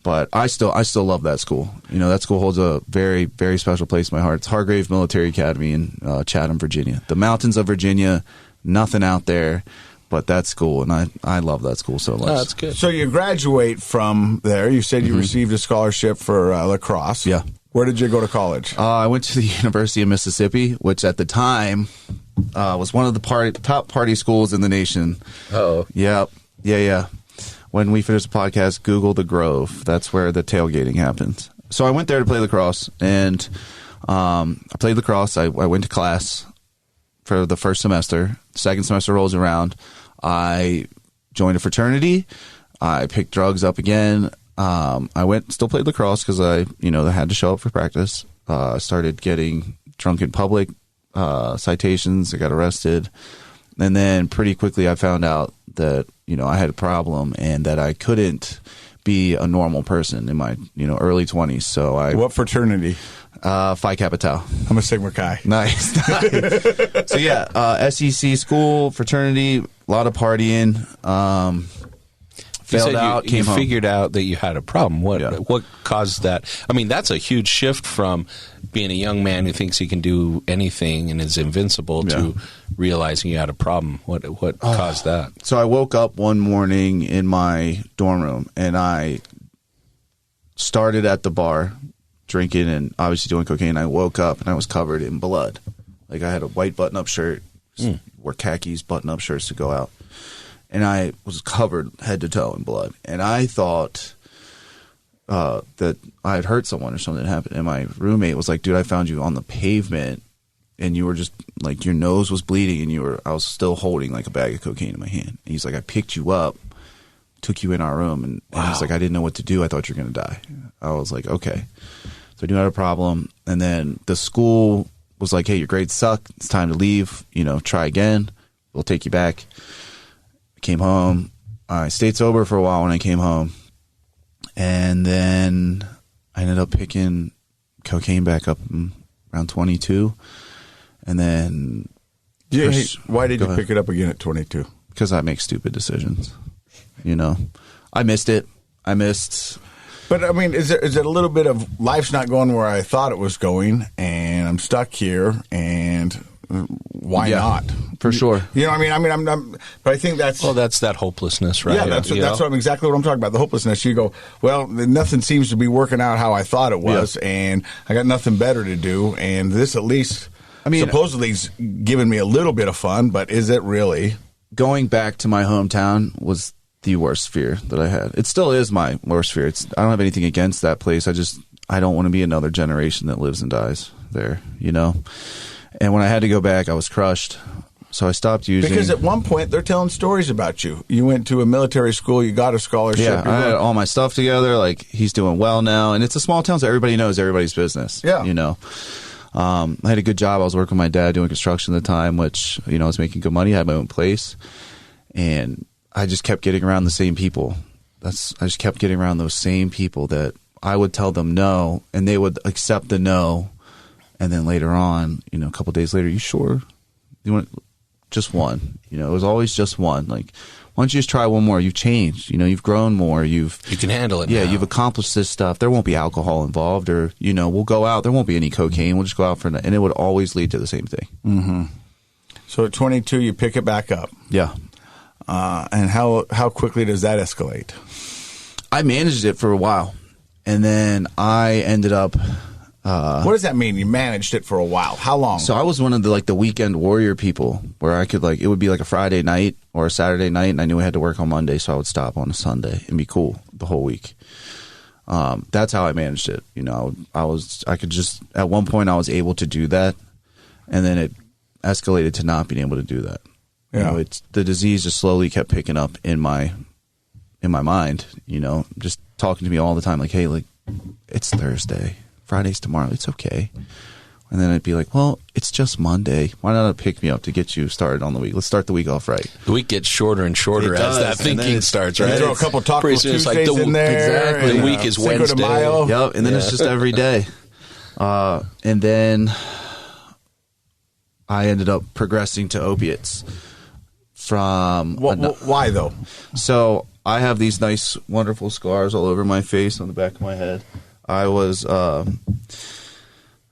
But I still love that school. That school holds a very, very special place in my heart. It's Hargrave Military Academy in Chatham, Virginia. The mountains of Virginia, nothing out there. But that school, and I love that school so much. Oh, that's good. So you graduate from there. You said you received a scholarship for lacrosse. Yeah. Where did you go to college? I went to the University of Mississippi, which at the time was one of the top party schools in the nation. Oh. Yep. Yeah. When we finish the podcast, Google the Grove. That's where the tailgating happens. So I went there to play lacrosse, and I played lacrosse. I went to class for the first semester. Second semester rolls around. I joined a fraternity. I picked drugs up again. I still played lacrosse because I had to show up for practice. Started getting drunk in public, citations. I got arrested. And then pretty quickly I found out that, I had a problem and that I couldn't be a normal person in my, early 20s. So What fraternity? Phi Kappa Tau. I'm a Sigma Chi. Nice. So yeah, SEC school, fraternity, a lot of partying. Failed out, came home. You figured out that you had a problem. What caused that? I mean, that's a huge shift from being a young man who thinks he can do anything and is invincible to realizing you had a problem. What caused that? So I woke up one morning in my dorm room, and I started at the bar drinking and obviously doing cocaine. I woke up and I was covered in blood. Like I had a white button-up shirt, wore khakis, button-up shirts to go out. And I was covered head to toe in blood. And I thought that I had hurt someone or something happened. And my roommate was like, dude, I found you on the pavement and you were just like, your nose was bleeding and I was still holding like a bag of cocaine in my hand. And he's like, I picked you up, took you in our room. And he's like, I didn't know what to do. I thought you were going to die. I was like, okay. So I knew I had a problem. And then the school was like, hey, your grades suck. It's time to leave. Try again. We'll take you back. Came home. I stayed sober for a while when I came home. And then I ended up picking cocaine back up around 22. And then... why did you pick it up again at 22? Because I make stupid decisions. I missed it. But, I mean, is it a little bit of life's not going where I thought it was going, and I'm stuck here, and why not? For sure. But I think that's... Well, that's that hopelessness, right? Yeah, that's exactly what I'm talking about, the hopelessness. You go, well, nothing seems to be working out how I thought it was, and I got nothing better to do, and this at least supposedly is giving me a little bit of fun, but is it really? Going back to my hometown was the worst fear that I had. It still is my worst fear. I don't have anything against that place. I don't want to be another generation that lives and dies there, And when I had to go back, I was crushed. So I stopped using. Because at one point, they're telling stories about you. You went to a military school. You got a scholarship. Yeah, I had all my stuff together. Like, he's doing well now. And it's a small town, so everybody knows everybody's business. Yeah. I had a good job. I was working with my dad doing construction at the time, which, I was making good money. I had my own place. And I just kept getting around the same people. I just kept getting around those same people that I would tell them no, and they would accept the no. And then later on, a couple of days later, you sure? You want just one? It was always just one. Like, why don't you just try one more? You've changed. You've grown more. You can handle it. Yeah, now. You've accomplished this stuff. There won't be alcohol involved, or we'll go out. There won't be any cocaine. We'll just go out for and it would always lead to the same thing. Mm-hmm. So at 22, you pick it back up. Yeah. And how quickly does that escalate? I managed it for a while, and then I ended up. What does that mean? You managed it for a while. How long? So I was one of the weekend warrior people where I could it would be like a Friday night or a Saturday night, and I knew I had to work on Monday, so I would stop on a Sunday and be cool the whole week. That's how I managed it. I could just at one point I was able to do that, and then it escalated to not being able to do that. Yeah. The disease just slowly kept picking up in my mind. Just talking to me all the time, like, hey, it's Thursday. Friday's tomorrow. It's okay. And then I'd be like, well, it's just Monday. Why not pick me up to get you started on the week? Let's start the week off right. The week gets shorter and shorter as that thinking starts, right? Throw a couple Taco Tuesdays in there. Exactly. The week is Wednesday. Yep. And then it's just every day. And then I ended up progressing to opiates. Why though? So I have these nice, wonderful scars all over my face, on the back of my head. I was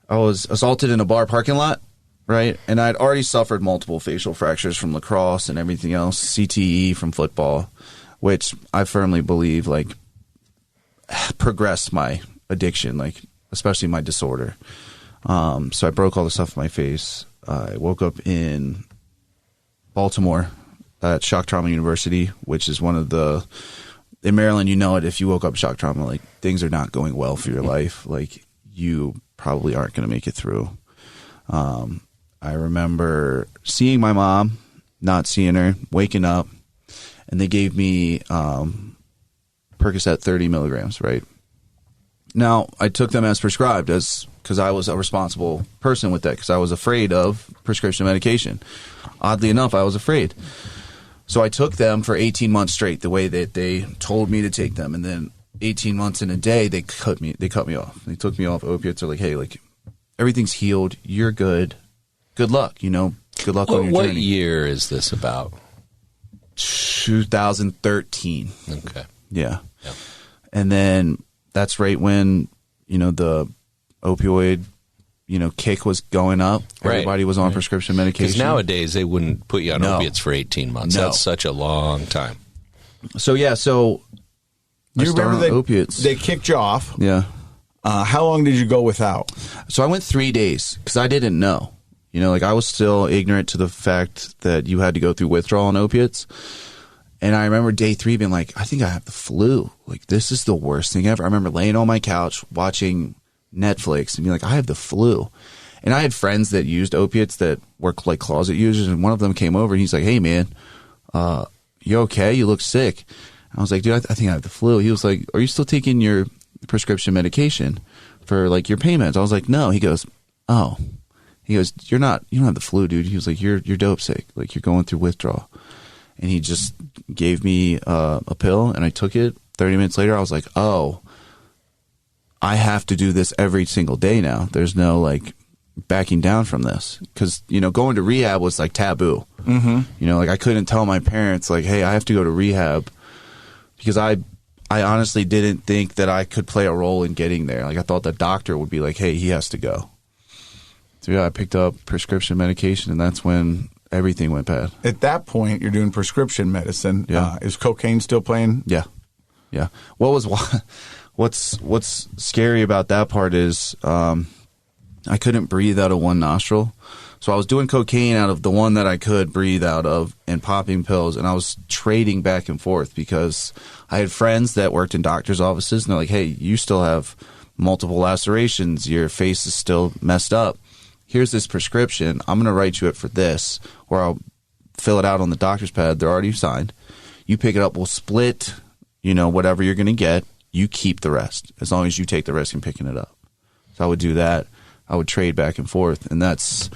assaulted in a bar parking lot, right? And I'd already suffered multiple facial fractures from lacrosse and everything else, CTE from football, which I firmly believe like progressed my addiction, like especially my disorder. So I broke all the stuff in my face. I woke up in Baltimore at Shock Trauma University, which is one of the, in Maryland, you know it, if you woke up shock trauma, like things are not going well for your life. Like you probably aren't going to make it through. I remember seeing my mom, not seeing her, waking up, and they gave me Percocet 30 milligrams, right? Now, I took them as prescribed because I was a responsible person with that because I was afraid of prescription medication. Oddly enough, I was afraid. So I took them for 18 months straight, the way that they told me to take them. And then 18 months in a day, they cut me off. They took me off opiates. They're like, hey, like everything's healed. You're good. Good luck, you know. Good luck on your journey. What year is this about? 2013. Okay. Yeah. Yep. And then that's right when, you know, the opioid, you know, kick was going up. Right. Everybody was on prescription medication. Because nowadays they wouldn't put you on opiates for 18 months. No. That's such a long time. So, yeah, so you remember opiates. They kicked you off. Yeah. How long did you go without? So I went 3 days because I didn't know. You know, like I was still ignorant to the fact that you had to go through withdrawal on opiates. And I remember day 3 being like, I think I have the flu. Like, this is the worst thing ever. I remember laying on my couch watching Netflix and being like, I have the flu. And I had friends that used opiates that were like closet users. And one of them came over and he's like, hey, man, you okay? You look sick. I was like, dude, I think I have the flu. He was like, are you still taking your prescription medication for like your pain meds? I was like, no. He goes, oh. He goes, you don't have the flu, dude. He was like, you're dope sick. Like, you're going through withdrawal. And he just gave me a pill, and I took it. 30 minutes later, I was like, oh, I have to do this every single day now. There's no, like, backing down from this. Because, you know, going to rehab was, like, taboo. Mm-hmm. You know, like, I couldn't tell my parents, like, hey, I have to go to rehab. Because I honestly didn't think that I could play a role in getting there. Like, I thought the doctor would be like, hey, he has to go. So, yeah, I picked up prescription medication, and that's when everything went bad. At that point, you're doing prescription medicine. Yeah. Is cocaine still playing? Yeah. Yeah. What's scary about that part is I couldn't breathe out of one nostril. So I was doing cocaine out of the one that I could breathe out of and popping pills, and I was trading back and forth because I had friends that worked in doctor's offices, and they're like, hey, you still have multiple lacerations. Your face is still messed up. Here's this prescription. I'm going to write you it for this, or I'll fill it out on the doctor's pad. They're already signed. You pick it up. We'll split, you know, whatever you're going to get. You keep the rest as long as you take the risk in picking it up. So I would do that. I would trade back and forth, and that's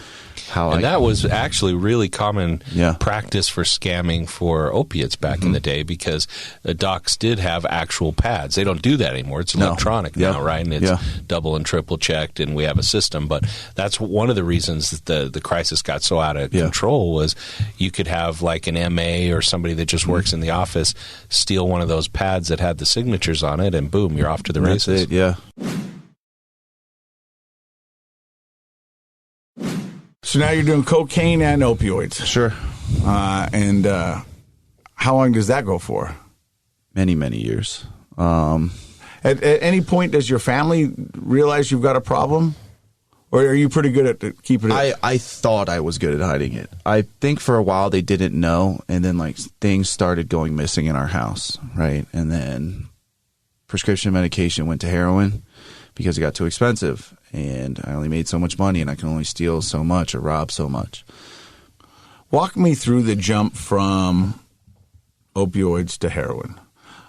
how that was actually really common Yeah. practice for scamming for opiates back in the day because the docs did have actual pads. They don't do that anymore. It's electronic now, right? And it's double and triple checked, and we have a system. But that's one of the reasons that the crisis got so out of control was you could have like an MA or somebody that just works in the office steal one of those pads that had the signatures on it, and boom, you're off to the races. That's it, yeah. So now you're doing cocaine and opioids. Sure. And how long does that go for? Many, many years. At any point, does your family realize you've got a problem? Or are you pretty good at keeping it? I thought I was good at hiding it. I think for a while they didn't know, and then like things started going missing in our house, right? And then prescription medication went to heroin because it got too expensive. And I only made so much money, and I can only steal so much or rob so much. Walk me through the jump from opioids to heroin.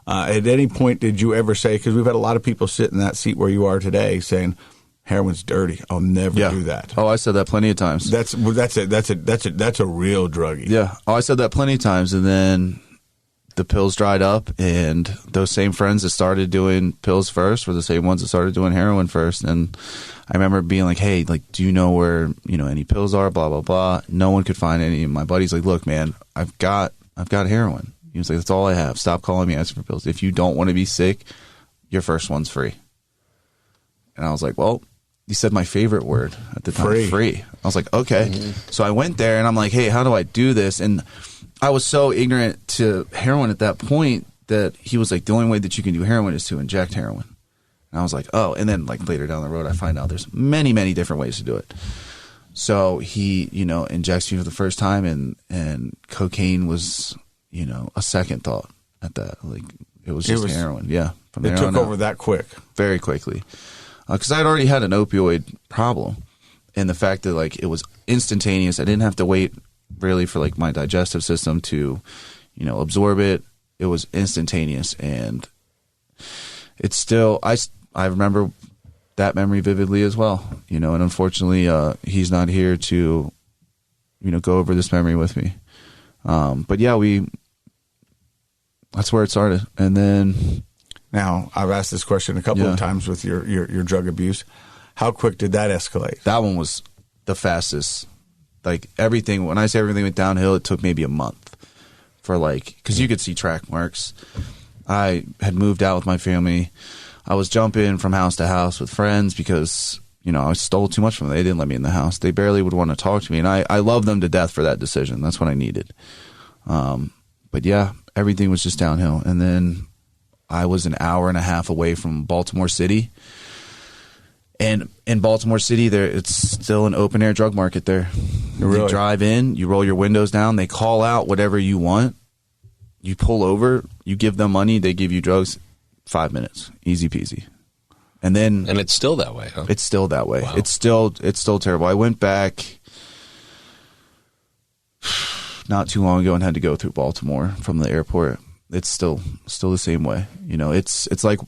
At any point, did you ever say, because we've had a lot of people sit in that seat where you are today saying, heroin's dirty. I'll never do that. Oh, I said that plenty of times. That's a real druggie. Yeah. Oh, I said that plenty of times, and then the pills dried up, and those same friends that started doing pills first were the same ones that started doing heroin first. And I remember being like, hey, like, do you know where, you know, any pills are, blah, blah, blah. No one could find any. And my buddy's like, look, man, I've got heroin. He was like, that's all I have. Stop calling me asking for pills. If you don't want to be sick, your first one's free. And I was like, well, you said my favorite word at the time, free. I was like, okay. So I went there and I'm like, hey, how do I do this? And I was so ignorant to heroin at that point that he was like, the only way that you can do heroin is to inject heroin. And I was like, oh. And then like later down the road, I find out there's many, many different ways to do it. So he, injects you for the first time, and cocaine was, a second thought at that. Like it was just heroin. Yeah. From there it took over that quick. Very quickly. Because I had already had an opioid problem, and the fact that like it was instantaneous, I didn't have to wait really for like my digestive system to, absorb it. It was instantaneous, and it's still I remember that memory vividly as well. And unfortunately, he's not here to, go over this memory with me. But yeah, that's where it started, and then. Now, I've asked this question a couple of times with your drug abuse. How quick did that escalate? That one was the fastest. Like everything, when I say everything went downhill, it took maybe a month for because you could see track marks. I had moved out with my family. I was jumping from house to house with friends because, I stole too much from them. They didn't let me in the house. They barely would want to talk to me. And I love them to death for that decision. That's what I needed. But yeah, everything was just downhill. And then I was an hour and a half away from Baltimore City. And in Baltimore City, it's still an open air drug market there. Really? You drive in, you roll your windows down, they call out whatever you want. You pull over, you give them money, they give you drugs. 5 minutes, easy peasy. And it's still that way, huh? It's still that way. Wow. It's still terrible. I went back not too long ago and had to go through Baltimore from the airport. It's still the same way. It's like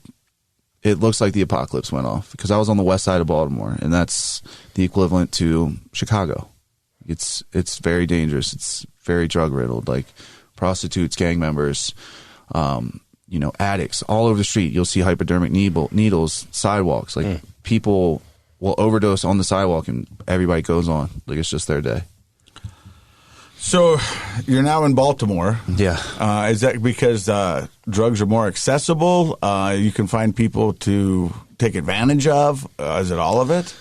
it looks like the apocalypse went off because I was on the west side of Baltimore, and that's the equivalent to Chicago. It's very dangerous. It's very drug riddled. Like prostitutes, gang members, addicts all over the street. You'll see hypodermic needles, sidewalks. Like people will overdose on the sidewalk, and everybody goes on like it's just their day. So you're now in Baltimore. Yeah. Is that because drugs are more accessible? You can find people to take advantage of? Is it all of it?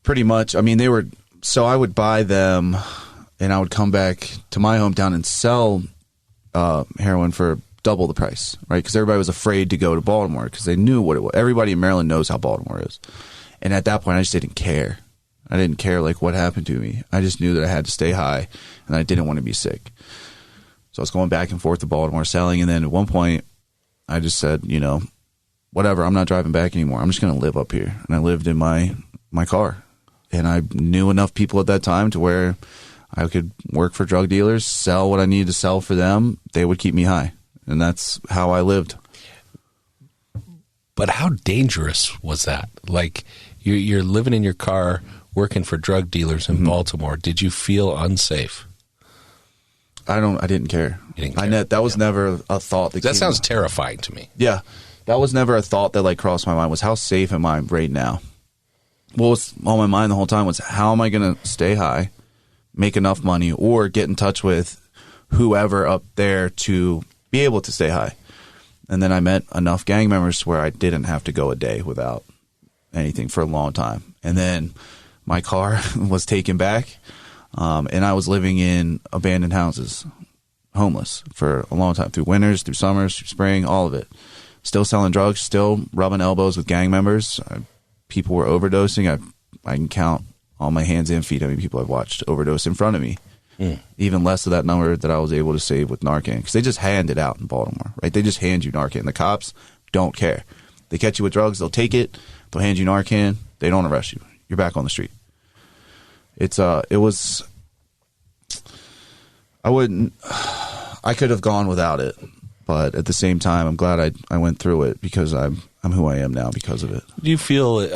Pretty much. I mean, so I would buy them, and I would come back to my hometown and sell heroin for double the price, right? Because everybody was afraid to go to Baltimore because they knew what it was. Everybody in Maryland knows how Baltimore is. And at that point, I just didn't care. I didn't care what happened to me. I just knew that I had to stay high, and I didn't want to be sick. So I was going back and forth to Baltimore selling, and then at one point I just said, whatever, I'm not driving back anymore. I'm just going to live up here. And I lived in my car. And I knew enough people at that time to where I could work for drug dealers, sell what I needed to sell for them. They would keep me high. And that's how I lived. But how dangerous was that? Like you're living in your car working for drug dealers in Baltimore. Did you feel unsafe? I didn't care. You didn't care. That was never a thought. That sounds terrifying to me. Yeah. That was never a thought that crossed my mind was how safe am I right now? What was on my mind the whole time was how am I going to stay high, make enough money, or get in touch with whoever up there to be able to stay high. And then I met enough gang members where I didn't have to go a day without anything for a long time. And then my car was taken back, and I was living in abandoned houses, homeless for a long time, through winters, through summers, through spring, all of it. Still selling drugs, still rubbing elbows with gang members. People were overdosing. I can count on my hands and feet how many people I've watched overdose in front of me. Even less of that number that I was able to save with Narcan, because they just hand it out in Baltimore, right? They just hand you Narcan. The cops don't care. They catch you with drugs, they'll take it, they'll hand you Narcan, they don't arrest you. You're back on the street. I could have gone without it, but at the same time, I'm glad I went through it because I'm who I am now because of it. Do you feel,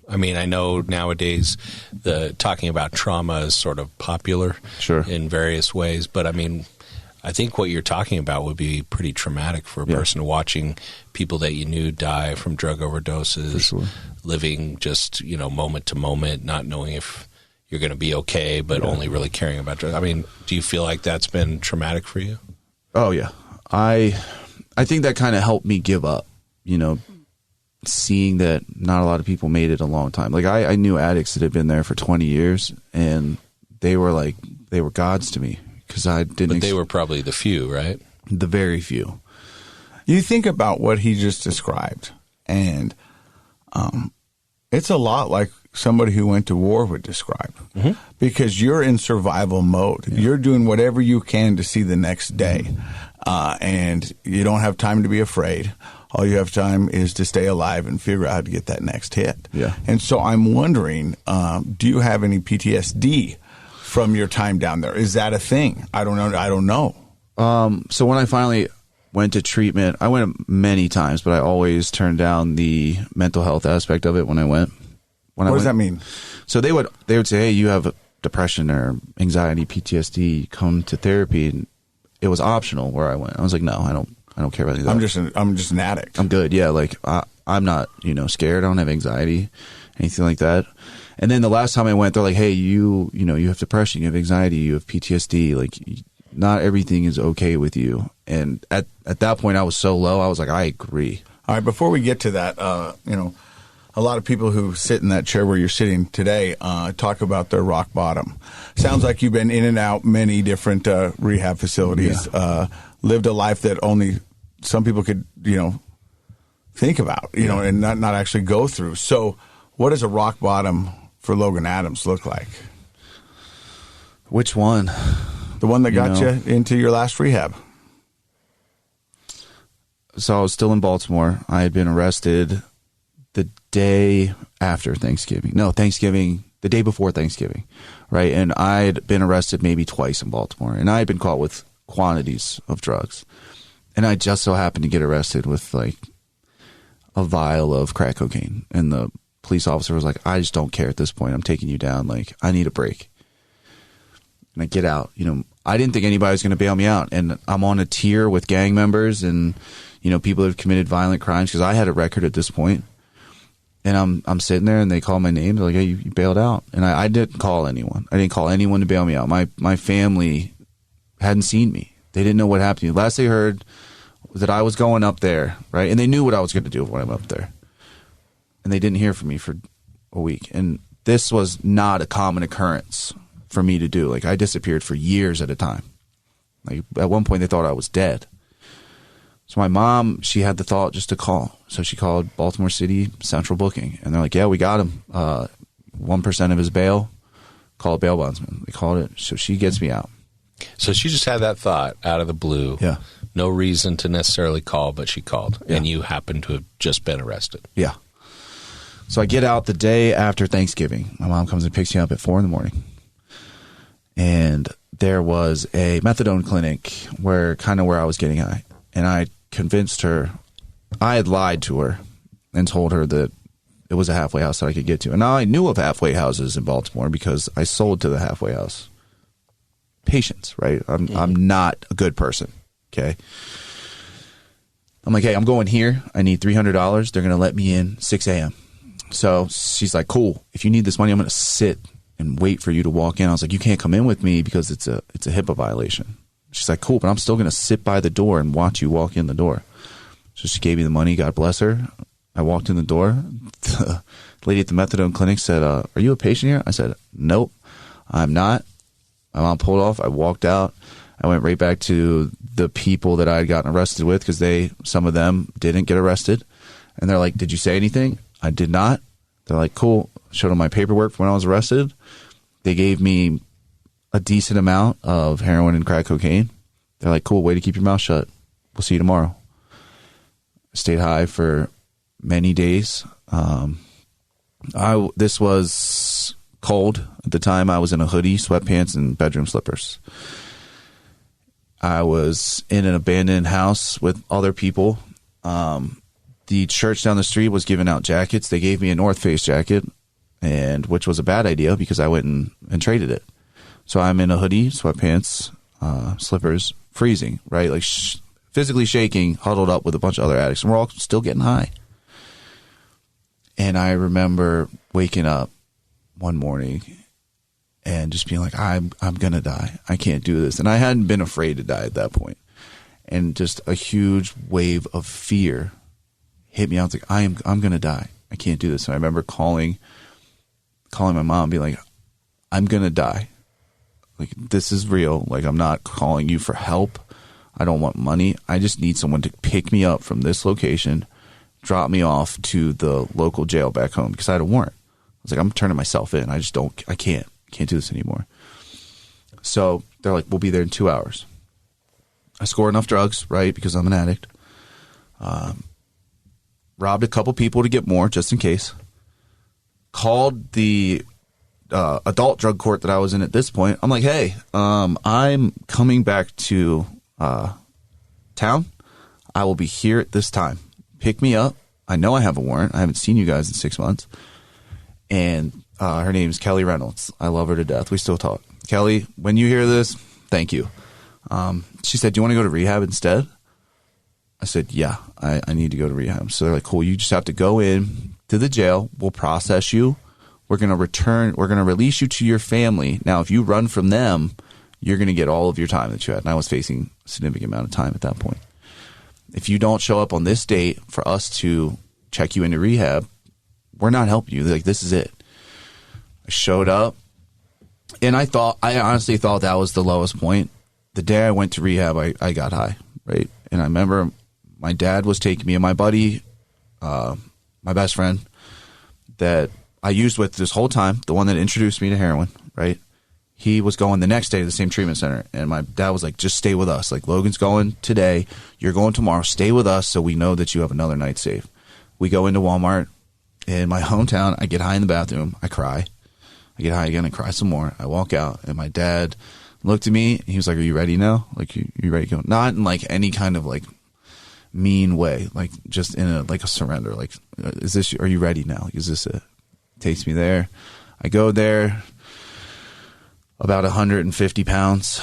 I know nowadays the talking about trauma is sort of popular in various ways, but I think what you're talking about would be pretty traumatic for a person watching people that you knew die from drug overdoses, living just, moment to moment, not knowing if you're going to be okay, but only really caring about drugs. Do you feel like that's been traumatic for you? Oh yeah. I think that kind of helped me give up, seeing that not a lot of people made it a long time. Like I knew addicts that had been there for 20 years and they were gods to me because I didn't. But they were probably the few, right? The very few. You think about what he just described, and it's a lot like somebody who went to war would describe, because you're in survival mode. Yeah. You're doing whatever you can to see the next day, and you don't have time to be afraid. All you have time is to stay alive and figure out how to get that next hit. Yeah. And so I'm wondering, do you have any PTSD from your time down there? Is that a thing? I don't know. So when I finally went to treatment, I went many times, but I always turned down the mental health aspect of it when I went. What does that mean? So they would say, hey, you have depression or anxiety, PTSD, come to therapy. And it was optional where I went. I was like, no, I don't care about that. I'm just an addict. I'm good. Yeah. Like I'm not, scared. I don't have anxiety, anything like that. And then the last time I went, they're like, hey, you have depression, you have anxiety, you have PTSD. Like not everything is okay with you. And at that point I was so low. I was like, I agree. All right. Before we get to that, a lot of people who sit in that chair where you're sitting today talk about their rock bottom. Sounds like you've been in and out many different rehab facilities, lived a life that only some people could, think about, and not actually go through. So what does a rock bottom for Logan Adams look like? Which one? The one that got you into your last rehab. So I was still in Baltimore. I had been arrested the day after Thanksgiving. No, Thanksgiving, the day before Thanksgiving, right? And I'd been arrested maybe twice in Baltimore, and I had been caught with quantities of drugs. And I just so happened to get arrested with like a vial of crack cocaine. And the police officer was like, I just don't care at this point. I'm taking you down. Like, I need a break. And I get out. I didn't think anybody was going to bail me out. And I'm on a tier with gang members and, people that have committed violent crimes because I had a record at this point. And I'm sitting there and they call my name. They're like, hey, you bailed out. And I didn't call anyone. I didn't call anyone to bail me out. My family hadn't seen me. They didn't know what happened to me. Last they heard was that I was going up there, right? And they knew what I was going to do when I'm up there. And they didn't hear from me for a week. And this was not a common occurrence for me to do. Like, I disappeared for years at a time. Like, at one point they thought I was dead. So my mom, she had the thought just to call. So she called Baltimore City Central Booking. And they're like, yeah, we got him. 1% of his bail. Call a bail bondsman. They called it. So she gets me out. So she just had that thought out of the blue. Yeah. No reason to necessarily call, but she called. Yeah. And you happened to have just been arrested. Yeah. So I get out the day after Thanksgiving. My mom comes and picks me up at 4 a.m. And there was a methadone clinic where I was getting high. And I convinced her, I had lied to her and told her that it was a halfway house that I could get to. And now I knew of halfway houses in Baltimore because I sold to the halfway house. Patience, right? I'm not a good person, okay? I'm like, hey, I'm going here. I need $300. They're going to let me in 6 a.m. So she's like, cool. If you need this money, I'm going to sit and wait for you to walk in. I was like, you can't come in with me because it's a HIPAA violation. She's like, cool, but I'm still going to sit by the door and watch you walk in the door. So she gave me the money. God bless her. I walked in the door. The lady at the methadone clinic said, are you a patient here? I said, nope, I'm not. My mom pulled off. I walked out. I went right back to the people that I had gotten arrested with because some of them didn't get arrested. And they're like, did you say anything? I did not. They're like, cool. Showed them my paperwork from when I was arrested. They gave me a decent amount of heroin and crack cocaine. They're like, cool, way to keep your mouth shut. We'll see you tomorrow. I stayed high for many days. This was cold at the time. I was in a hoodie, sweatpants, and bedroom slippers. I was in an abandoned house with other people. The church down the street was giving out jackets. They gave me a North Face jacket, which was a bad idea because I went and traded it. So I'm in a hoodie, sweatpants, slippers, freezing, right? Like physically shaking, huddled up with a bunch of other addicts. And we're all still getting high. And I remember waking up one morning and just being like, I'm going to die. I can't do this. And I hadn't been afraid to die at that point. and just a huge wave of fear hit me. I was like, I'm going to die. I can't do this. And I remember calling my mom, being like, I'm going to die. Like, this is real. Like, I'm not calling you for help. I don't want money. I just need someone to pick me up from this location, drop me off to the local jail back home, because I had a warrant. I was like, I'm turning myself in. I can't do this anymore. So they're like, we'll be there in 2 hours. I score enough drugs, right? Because I'm an addict. Robbed a couple people to get more, just in case. Called the adult drug court that I was in at this point. I'm like, hey, I'm coming back to town. I will be here at this time. Pick me up. I know I have a warrant. I haven't seen you guys in 6 months. And her name's Kelly Reynolds. I love her to death. We still talk. Kelly, when you hear this, thank you. She said, do you want to go to rehab instead? I said, yeah, I need to go to rehab. So they're like, cool, you just have to go in to the jail. We'll process you. We're going to release you to your family. Now, if you run from them, you're going to get all of your time that you had. And I was facing a significant amount of time at that point. If you don't show up on this date for us to check you into rehab, we're not helping you. They're like, this is it. I showed up, and I honestly thought that was the lowest point. The day I went to rehab, I got high, right? And I remember my dad was taking me, and my buddy, my best friend that I used with this whole time, the one that introduced me to heroin, right? He was going the next day to the same treatment center, and my dad was like, just stay with us. Like, Logan's going today, you're going tomorrow, stay with us so we know that you have another night safe. We go into Walmart in my hometown. I get high in the bathroom. I cry. I get high again. I cry some more. I walk out, and my dad looked at me, and he was like, are you ready now? Like, you ready to go? Not in like any kind of like mean way, like just in a surrender. Like, are you ready now? Is this it? Takes me there. I go there, about 150 pounds.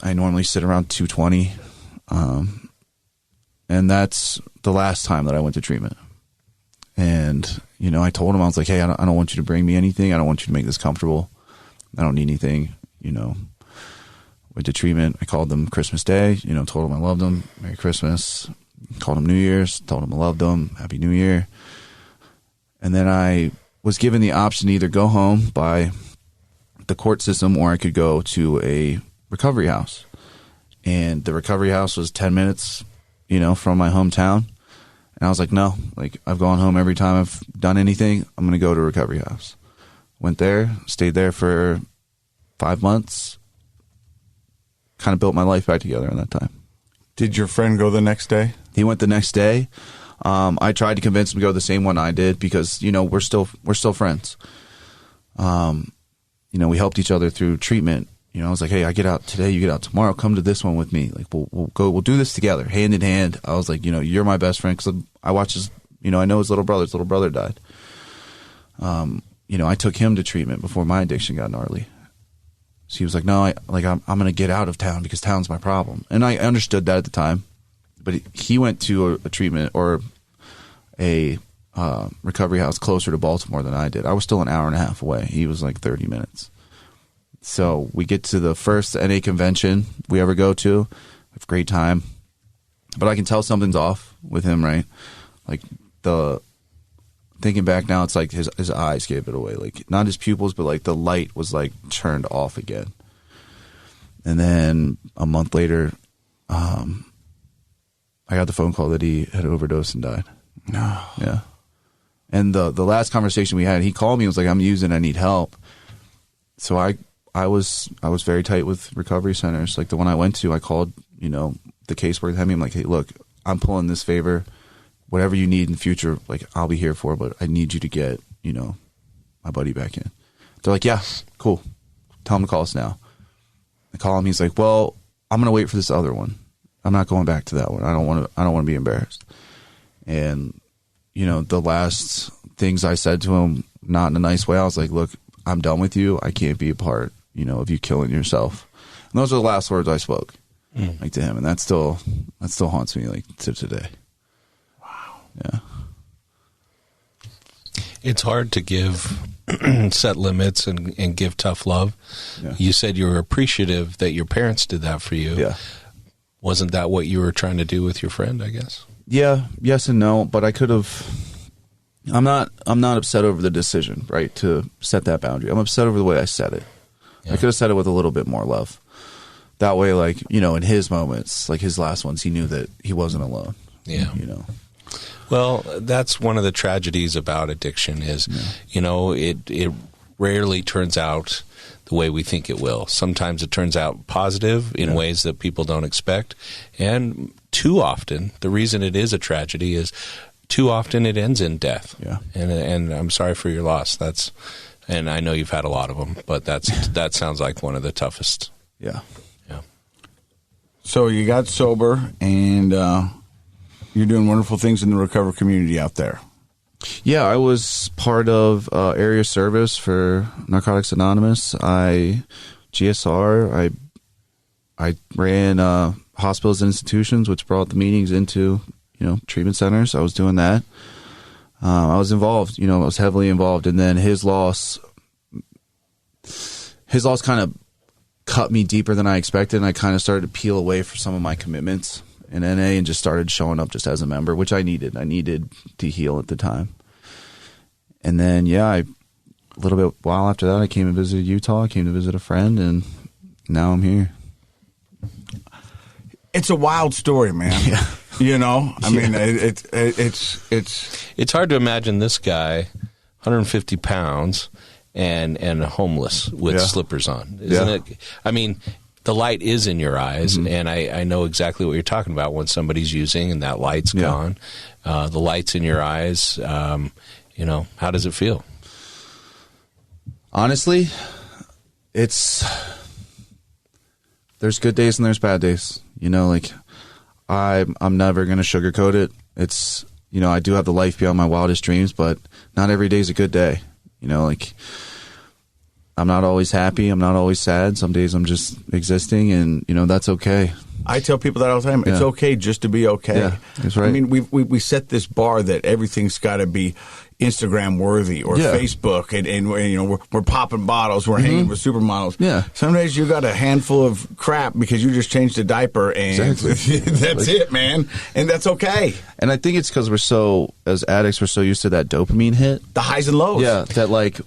I normally sit around 220. And that's the last time that I went to treatment. And, I told him, I was like, hey, I don't want you to bring me anything. I don't want you to make this comfortable. I don't need anything, Went to treatment. I called them Christmas Day, told them I loved them. Merry Christmas. Called them New Year's, told them I loved them. Happy New Year. And then I was given the option to either go home by the court system or I could go to a recovery house. And the recovery house was 10 minutes, from my hometown. And I was like, no, like I've gone home every time I've done anything. I'm going to go to a recovery house. Went there, stayed there for 5 months, kind of built my life back together in that time. Did your friend go the next day? He went the next day. I tried to convince him to go the same one I did because, we're still friends. We helped each other through treatment. I was like, hey, I get out today, you get out tomorrow, come to this one with me. Like, we'll do this together, hand in hand. I was like, you're my best friend because I watched his, I know his little brother died. I took him to treatment before my addiction got gnarly. So he was like, no, I'm going to get out of town because town's my problem. And I understood that at the time. But he went to a treatment or a recovery house closer to Baltimore than I did. I was still an hour and a half away. He was like 30 minutes. So we get to the first NA convention we ever go to. Have a great time. But I can tell something's off with him, right? Like thinking back now, it's like his eyes gave it away. Like not his pupils, but like the light was like turned off again. And then a month later, I got the phone call that he had overdosed and died. No. Yeah. And the last conversation we had, he called me and was like, I'm using, I need help. So I was very tight with recovery centers. Like the one I went to, I called, the caseworker that had me. I'm like, hey, look, I'm pulling this favor. Whatever you need in the future, like I'll be here for, but I need you to get, my buddy back in. They're like, yeah, cool. Tell him to call us now. I call him. He's like, well, I'm going to wait for this other one. I'm not going back to that one. I don't want to be embarrassed. And, the last things I said to him, not in a nice way, I was like, look, I'm done with you. I can't be a part, of you killing yourself. And those are the last words I spoke, like to him. And that still haunts me like to today. Wow. Yeah. It's hard to give set limits and give tough love. Yeah. You said you were appreciative that your parents did that for you. Yeah. Wasn't that what you were trying to do with your friend, I guess? Yeah, yes and no, but I could have. I'm not upset over the decision, right, to set that boundary. I'm upset over the way I said it. Yeah. I could have said it with a little bit more love. That way, like, you know, in his moments, like his last ones, he knew that he wasn't alone. Yeah. You know. Well, that's one of the tragedies about addiction is, you know, it rarely turns out the way we think it will. Sometimes it turns out positive in ways that people don't expect. And too often, the reason it is a tragedy is too often it ends in death. Yeah. And I'm sorry for your loss. And I know you've had a lot of them, but that sounds like one of the toughest. Yeah. Yeah. So you got sober, and you're doing wonderful things in the recovery community out there. Yeah, I was part of area service for Narcotics Anonymous. GSR. I ran hospitals and institutions, which brought the meetings into, you know, treatment centers. I was doing that. I was involved. You know, I was heavily involved, and then his loss kind of cut me deeper than I expected, and I kind of started to peel away from some of my commitments in NA and just started showing up just as a member, which I needed. I needed to heal at the time. And then, a little bit while after that, I came and visited Utah. I came to visit a friend, and now I'm here. It's a wild story, man. Yeah. You know, I mean, it's hard to imagine this guy, 150 pounds, and homeless with slippers on, isn't it? I mean, the light is in your eyes, and I know exactly what you're talking about when somebody's using and that light's gone. The light's in your eyes. You know, how does it feel? Honestly, there's good days and there's bad days. You know, like I'm never going to sugarcoat it. It's, you know, I do have the life beyond my wildest dreams, but not every day is a good day. You know, like I'm not always happy. I'm not always sad. Some days I'm just existing, and, you know, that's okay. I tell people that all the time. It's okay just to be okay. Yeah, that's right. I mean, we set this bar that everything's got to be Instagram worthy or Facebook, and you know, we're popping bottles, we're hanging with supermodels. Yeah. Some days you got a handful of crap because you just changed a diaper, and that's it, man. And that's okay. And I think it's because as addicts, we're so used to that dopamine hit, the highs and lows. Yeah, that like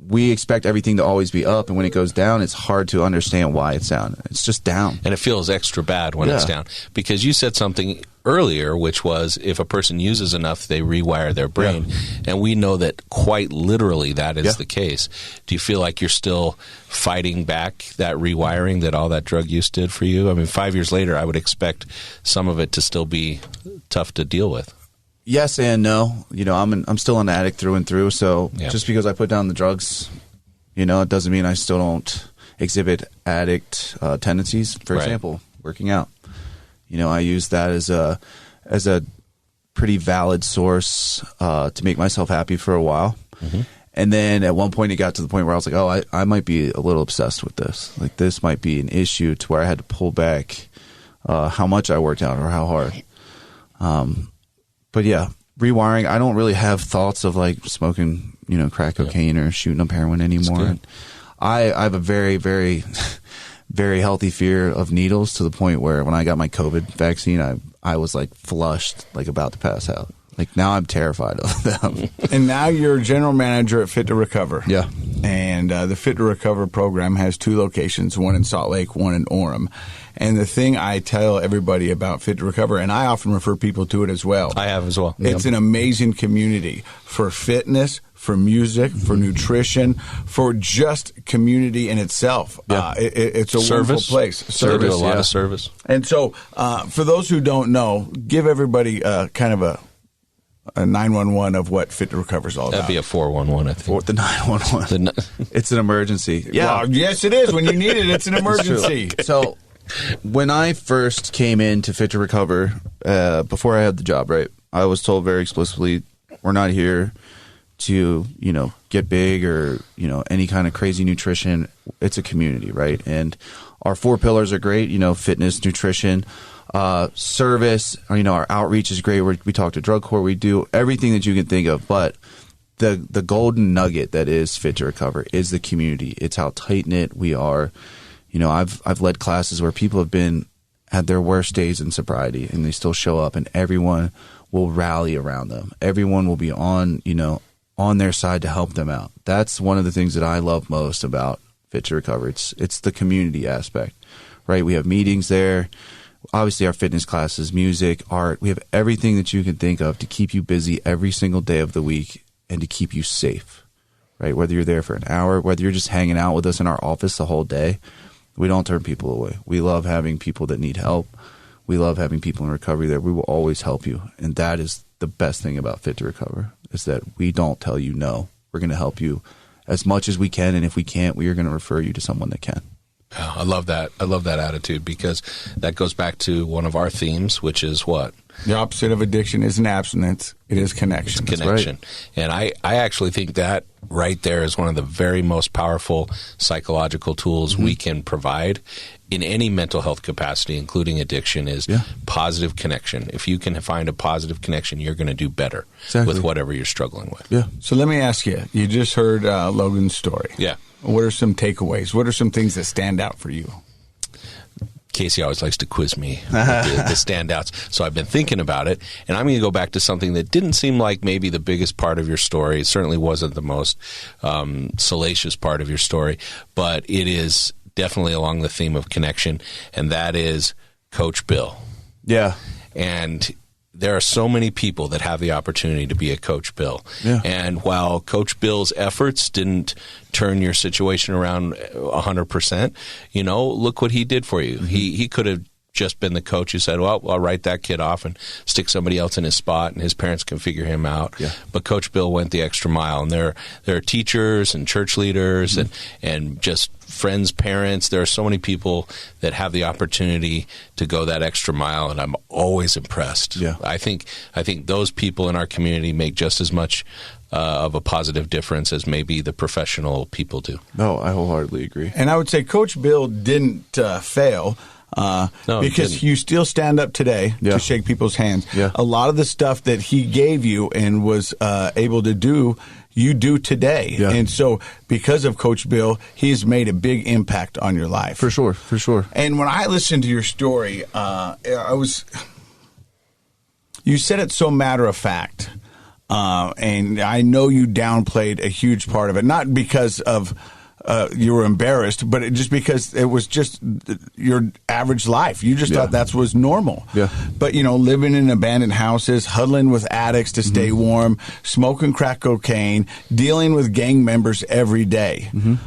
we expect everything to always be up, and when it goes down, it's hard to understand why it's down. It's just down. And it feels extra bad when it's down. Because you said something earlier, which was if a person uses enough, they rewire their brain. Yeah. And we know that quite literally that is the case. Do you feel like you're still fighting back that rewiring that all that drug use did for you? I mean, 5 years later, I would expect some of it to still be tough to deal with. Yes and no. You know, I'm still an addict through and through. So just because I put down the drugs, you know, it doesn't mean I still don't exhibit addict tendencies. For example, working out. You know, I use that as a pretty valid source to make myself happy for a while. Mm-hmm. And then at one point it got to the point where I was like, oh, I might be a little obsessed with this. Like, this might be an issue to where I had to pull back how much I worked out or how hard. But yeah, rewiring, I don't really have thoughts of like smoking, you know, crack cocaine or shooting up heroin anymore. I have a very, very, very healthy fear of needles, to the point where when I got my COVID vaccine, I was like flushed, like about to pass out. Like, now I'm terrified of them. And now you're general manager at Fit to Recover. Yeah. And the Fit to Recover program has 2 locations, one in Salt Lake, one in Orem. And the thing I tell everybody about Fit to Recover, and I often refer people to it as well. I have as well. It's an amazing community for fitness, for music, for nutrition, for just community in itself. Yeah. It's a wonderful place. Service, a lot of service. And so for those who don't know, give everybody kind of a 911 of what Fit to Recover is all about. That'd be a 411, I think. The 911. It's an emergency. Yeah. Well, yes, it is. When you need it, it's an emergency. So when I first came into Fit to Recover, before I had the job, right, I was told very explicitly, we're not here to, you know, get big or, you know, any kind of crazy nutrition. It's a community, right? And our 4 pillars are great, you know, fitness, nutrition, service, you know, our outreach is great. We talk to drug court. We do everything that you can think of. But the golden nugget that is Fit to Recover is the community. It's how tight knit we are. You know, I've led classes where people have been at their worst days in sobriety, and they still show up, and everyone will rally around them. Everyone will be on their side to help them out. That's one of the things that I love most about Fit to Recover. It's the community aspect, right? We have meetings there. Obviously, our fitness classes, music, art. We have everything that you can think of to keep you busy every single day of the week and to keep you safe, right? Whether you're there for an hour, whether you're just hanging out with us in our office the whole day, we don't turn people away. We love having people that need help. We love having people in recovery there. We will always help you. And that is the best thing about Fit to Recover, is that we don't tell you no. We're going to help you as much as we can. And if we can't, we are going to refer you to someone that can. Oh, I love that. I love that attitude, because that goes back to one of our themes, which is what? The opposite of addiction isn't abstinence. It is connection. It's connection. Right. And I actually think that right there is one of the very most powerful psychological tools we can provide in any mental health capacity, including addiction, is positive connection. If you can find a positive connection, you're going to do better with whatever you're struggling with. Yeah. So let me ask you, you just heard Logan's story. Yeah. What are some takeaways? What are some things that stand out for you? Casey always likes to quiz me with the standouts. So I've been thinking about it, and I'm going to go back to something that didn't seem like maybe the biggest part of your story. It certainly wasn't the most salacious part of your story, but it is definitely along the theme of connection, and that is Coach Bill. Yeah. And there are so many people that have the opportunity to be a Coach Bill. Yeah. And while Coach Bill's efforts didn't turn your situation around 100%, look what he did for you. He could have just been the coach who said, well, I'll write that kid off and stick somebody else in his spot, and his parents can figure him out. Yeah. But Coach Bill went the extra mile. And there are teachers and church leaders and just friends, parents. There are so many people that have the opportunity to go that extra mile, and I'm always impressed. Yeah. I think those people in our community make just as much of a positive difference as maybe the professional people do. No, I wholeheartedly agree. And I would say Coach Bill didn't fail. Because you still stand up today to shake people's hands. Yeah. A lot of the stuff that he gave you and was able to do, you do today. Yeah. And so because of Coach Bill, he's made a big impact on your life. For sure. And when I listened to your story, you said it so matter of fact. And I know you downplayed a huge part of it, not because of you were embarrassed, but just because it was just your average life. You just thought that was normal. Yeah. But, living in abandoned houses, huddling with addicts to stay warm, smoking crack cocaine, dealing with gang members every day. You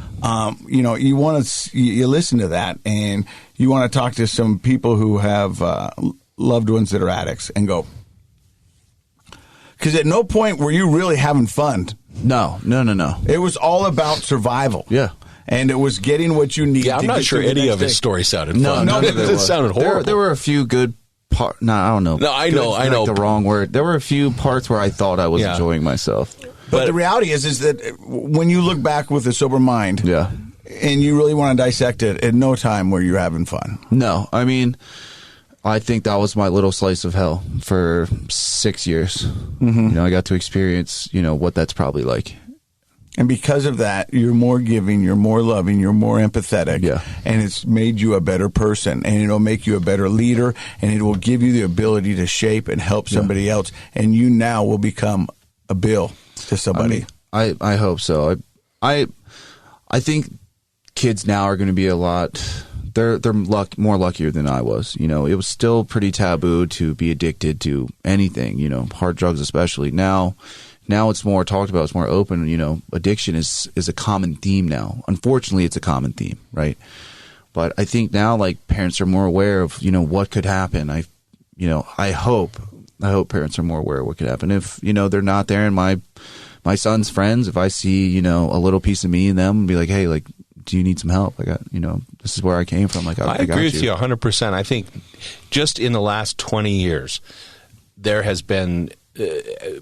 listen to that, and you want to talk to some people who have loved ones that are addicts and go, because at no point were you really having fun. No. It was all about survival. Yeah. And it was getting what you need. Yeah, I'm not sure any of his story sounded fun. No, it sounded horrible. There were a few good parts. No, I don't know. No, I know. The wrong word. There were a few parts where I thought I was enjoying myself. But the reality is that when you look back with a sober mind, and you really want to dissect it, at no time were you having fun. No, I mean, I think that was my little slice of hell for 6 years. I got to experience, what that's probably like. And because of that, you're more giving, you're more loving, you're more empathetic. Yeah. And it's made you a better person. And it'll make you a better leader. And it will give you the ability to shape and help somebody else. And you now will become a Bill to somebody. I hope so. I think kids now are going to be a lot... They're more luckier than I was. It was still pretty taboo to be addicted to anything, hard drugs especially. Now it's more talked about. It's more open. Addiction is a common theme now. Unfortunately, it's a common theme, right? But I think now, parents are more aware of, what could happen. I hope parents are more aware of what could happen. If, they're not there and my son's friends, if I see, a little piece of me in them, be like, hey, do you need some help? I got, this is where I came from. I agree with you 100%. I think just in the last 20 years, there has been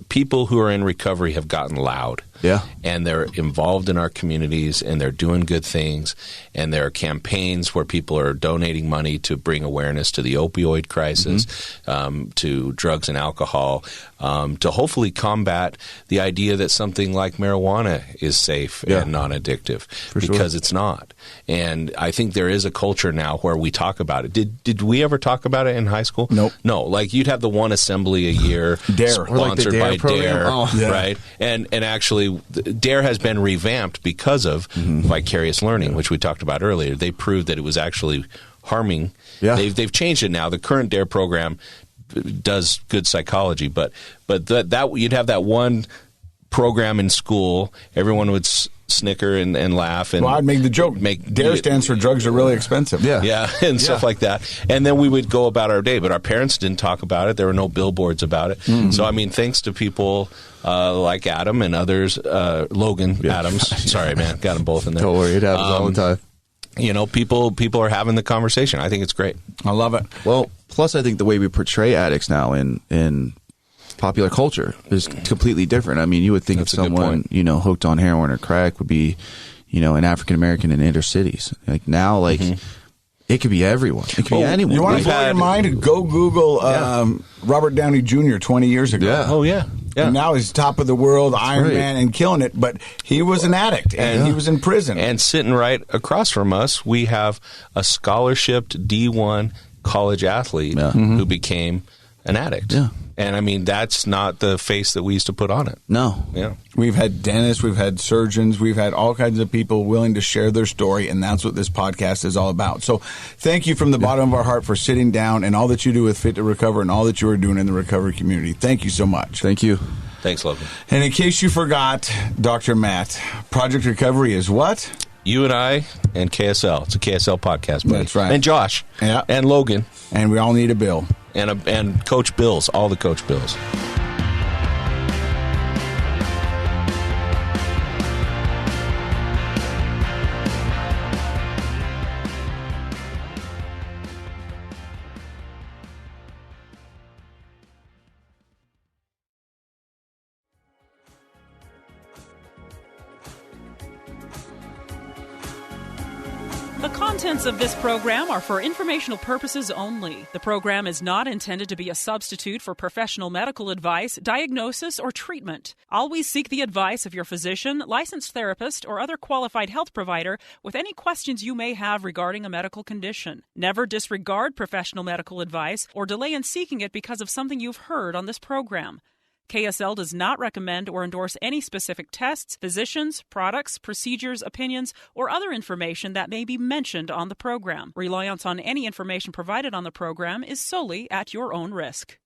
people who are in recovery have gotten loud. Yeah. And they're involved in our communities, and they're doing good things. And there are campaigns where people are donating money to bring awareness to the opioid crisis, to drugs and alcohol, to hopefully combat the idea that something like marijuana is safe and non-addictive, because it's not. And I think there is a culture now where we talk about it. Did we ever talk about it in high school? Nope. No. Like, you'd have the one assembly a year DARE. sponsored by DARE, Oh. right? And actually, DARE has been revamped because of vicarious learning, which we talked about earlier. They proved that it was actually harming. Yeah. They've changed it now. The current DARE program does good psychology, but that you'd have that one program in school, everyone would snicker and laugh. And I'd make the joke. DARE stands for drugs are really expensive. Yeah, and stuff like that. And then we would go about our day, but our parents didn't talk about it. There were no billboards about it. So, I mean, thanks to people like Adam and others, Logan Adams. Sorry, man, got them both in there. Don't worry, it happens all the time. You know, people are having the conversation. I think it's great. I love it. Well, plus I think the way we portray addicts now in popular culture is completely different. I mean, you would think That's of a good someone, point. hooked on heroin or crack would be, an African American in inner cities. Like now, it could be everyone. It could be anyone. You want to blow your mind? Go Google Robert Downey Jr. 20 years ago. Yeah. Oh, yeah. Yeah. And now he's top of the world, Iron right. Man, and killing it. But he was an addict, and he was in prison. And sitting right across from us, we have a scholarshiped D1 college athlete who became an addict. Yeah. And, I mean, that's not the face that we used to put on it. No. Yeah. We've had dentists, we've had surgeons, we've had all kinds of people willing to share their story, and that's what this podcast is all about. So thank you from the bottom of our heart for sitting down and all that you do with Fit to Recover and all that you are doing in the recovery community. Thank you so much. Thank you. Thanks, Logan. And in case you forgot, Dr. Matt, Project Recovery is what? You and I and KSL. It's a KSL podcast, buddy. That's right. And Josh. Yeah. And Logan. And we all need a bill. And Coach Bills. All the Coach Bills. The contents of this program are for informational purposes only. The program is not intended to be a substitute for professional medical advice, diagnosis, or treatment. Always seek the advice of your physician, licensed therapist, or other qualified health provider with any questions you may have regarding a medical condition. Never disregard professional medical advice or delay in seeking it because of something you've heard on this program. KSL does not recommend or endorse any specific tests, physicians, products, procedures, opinions, or other information that may be mentioned on the program. Reliance on any information provided on the program is solely at your own risk.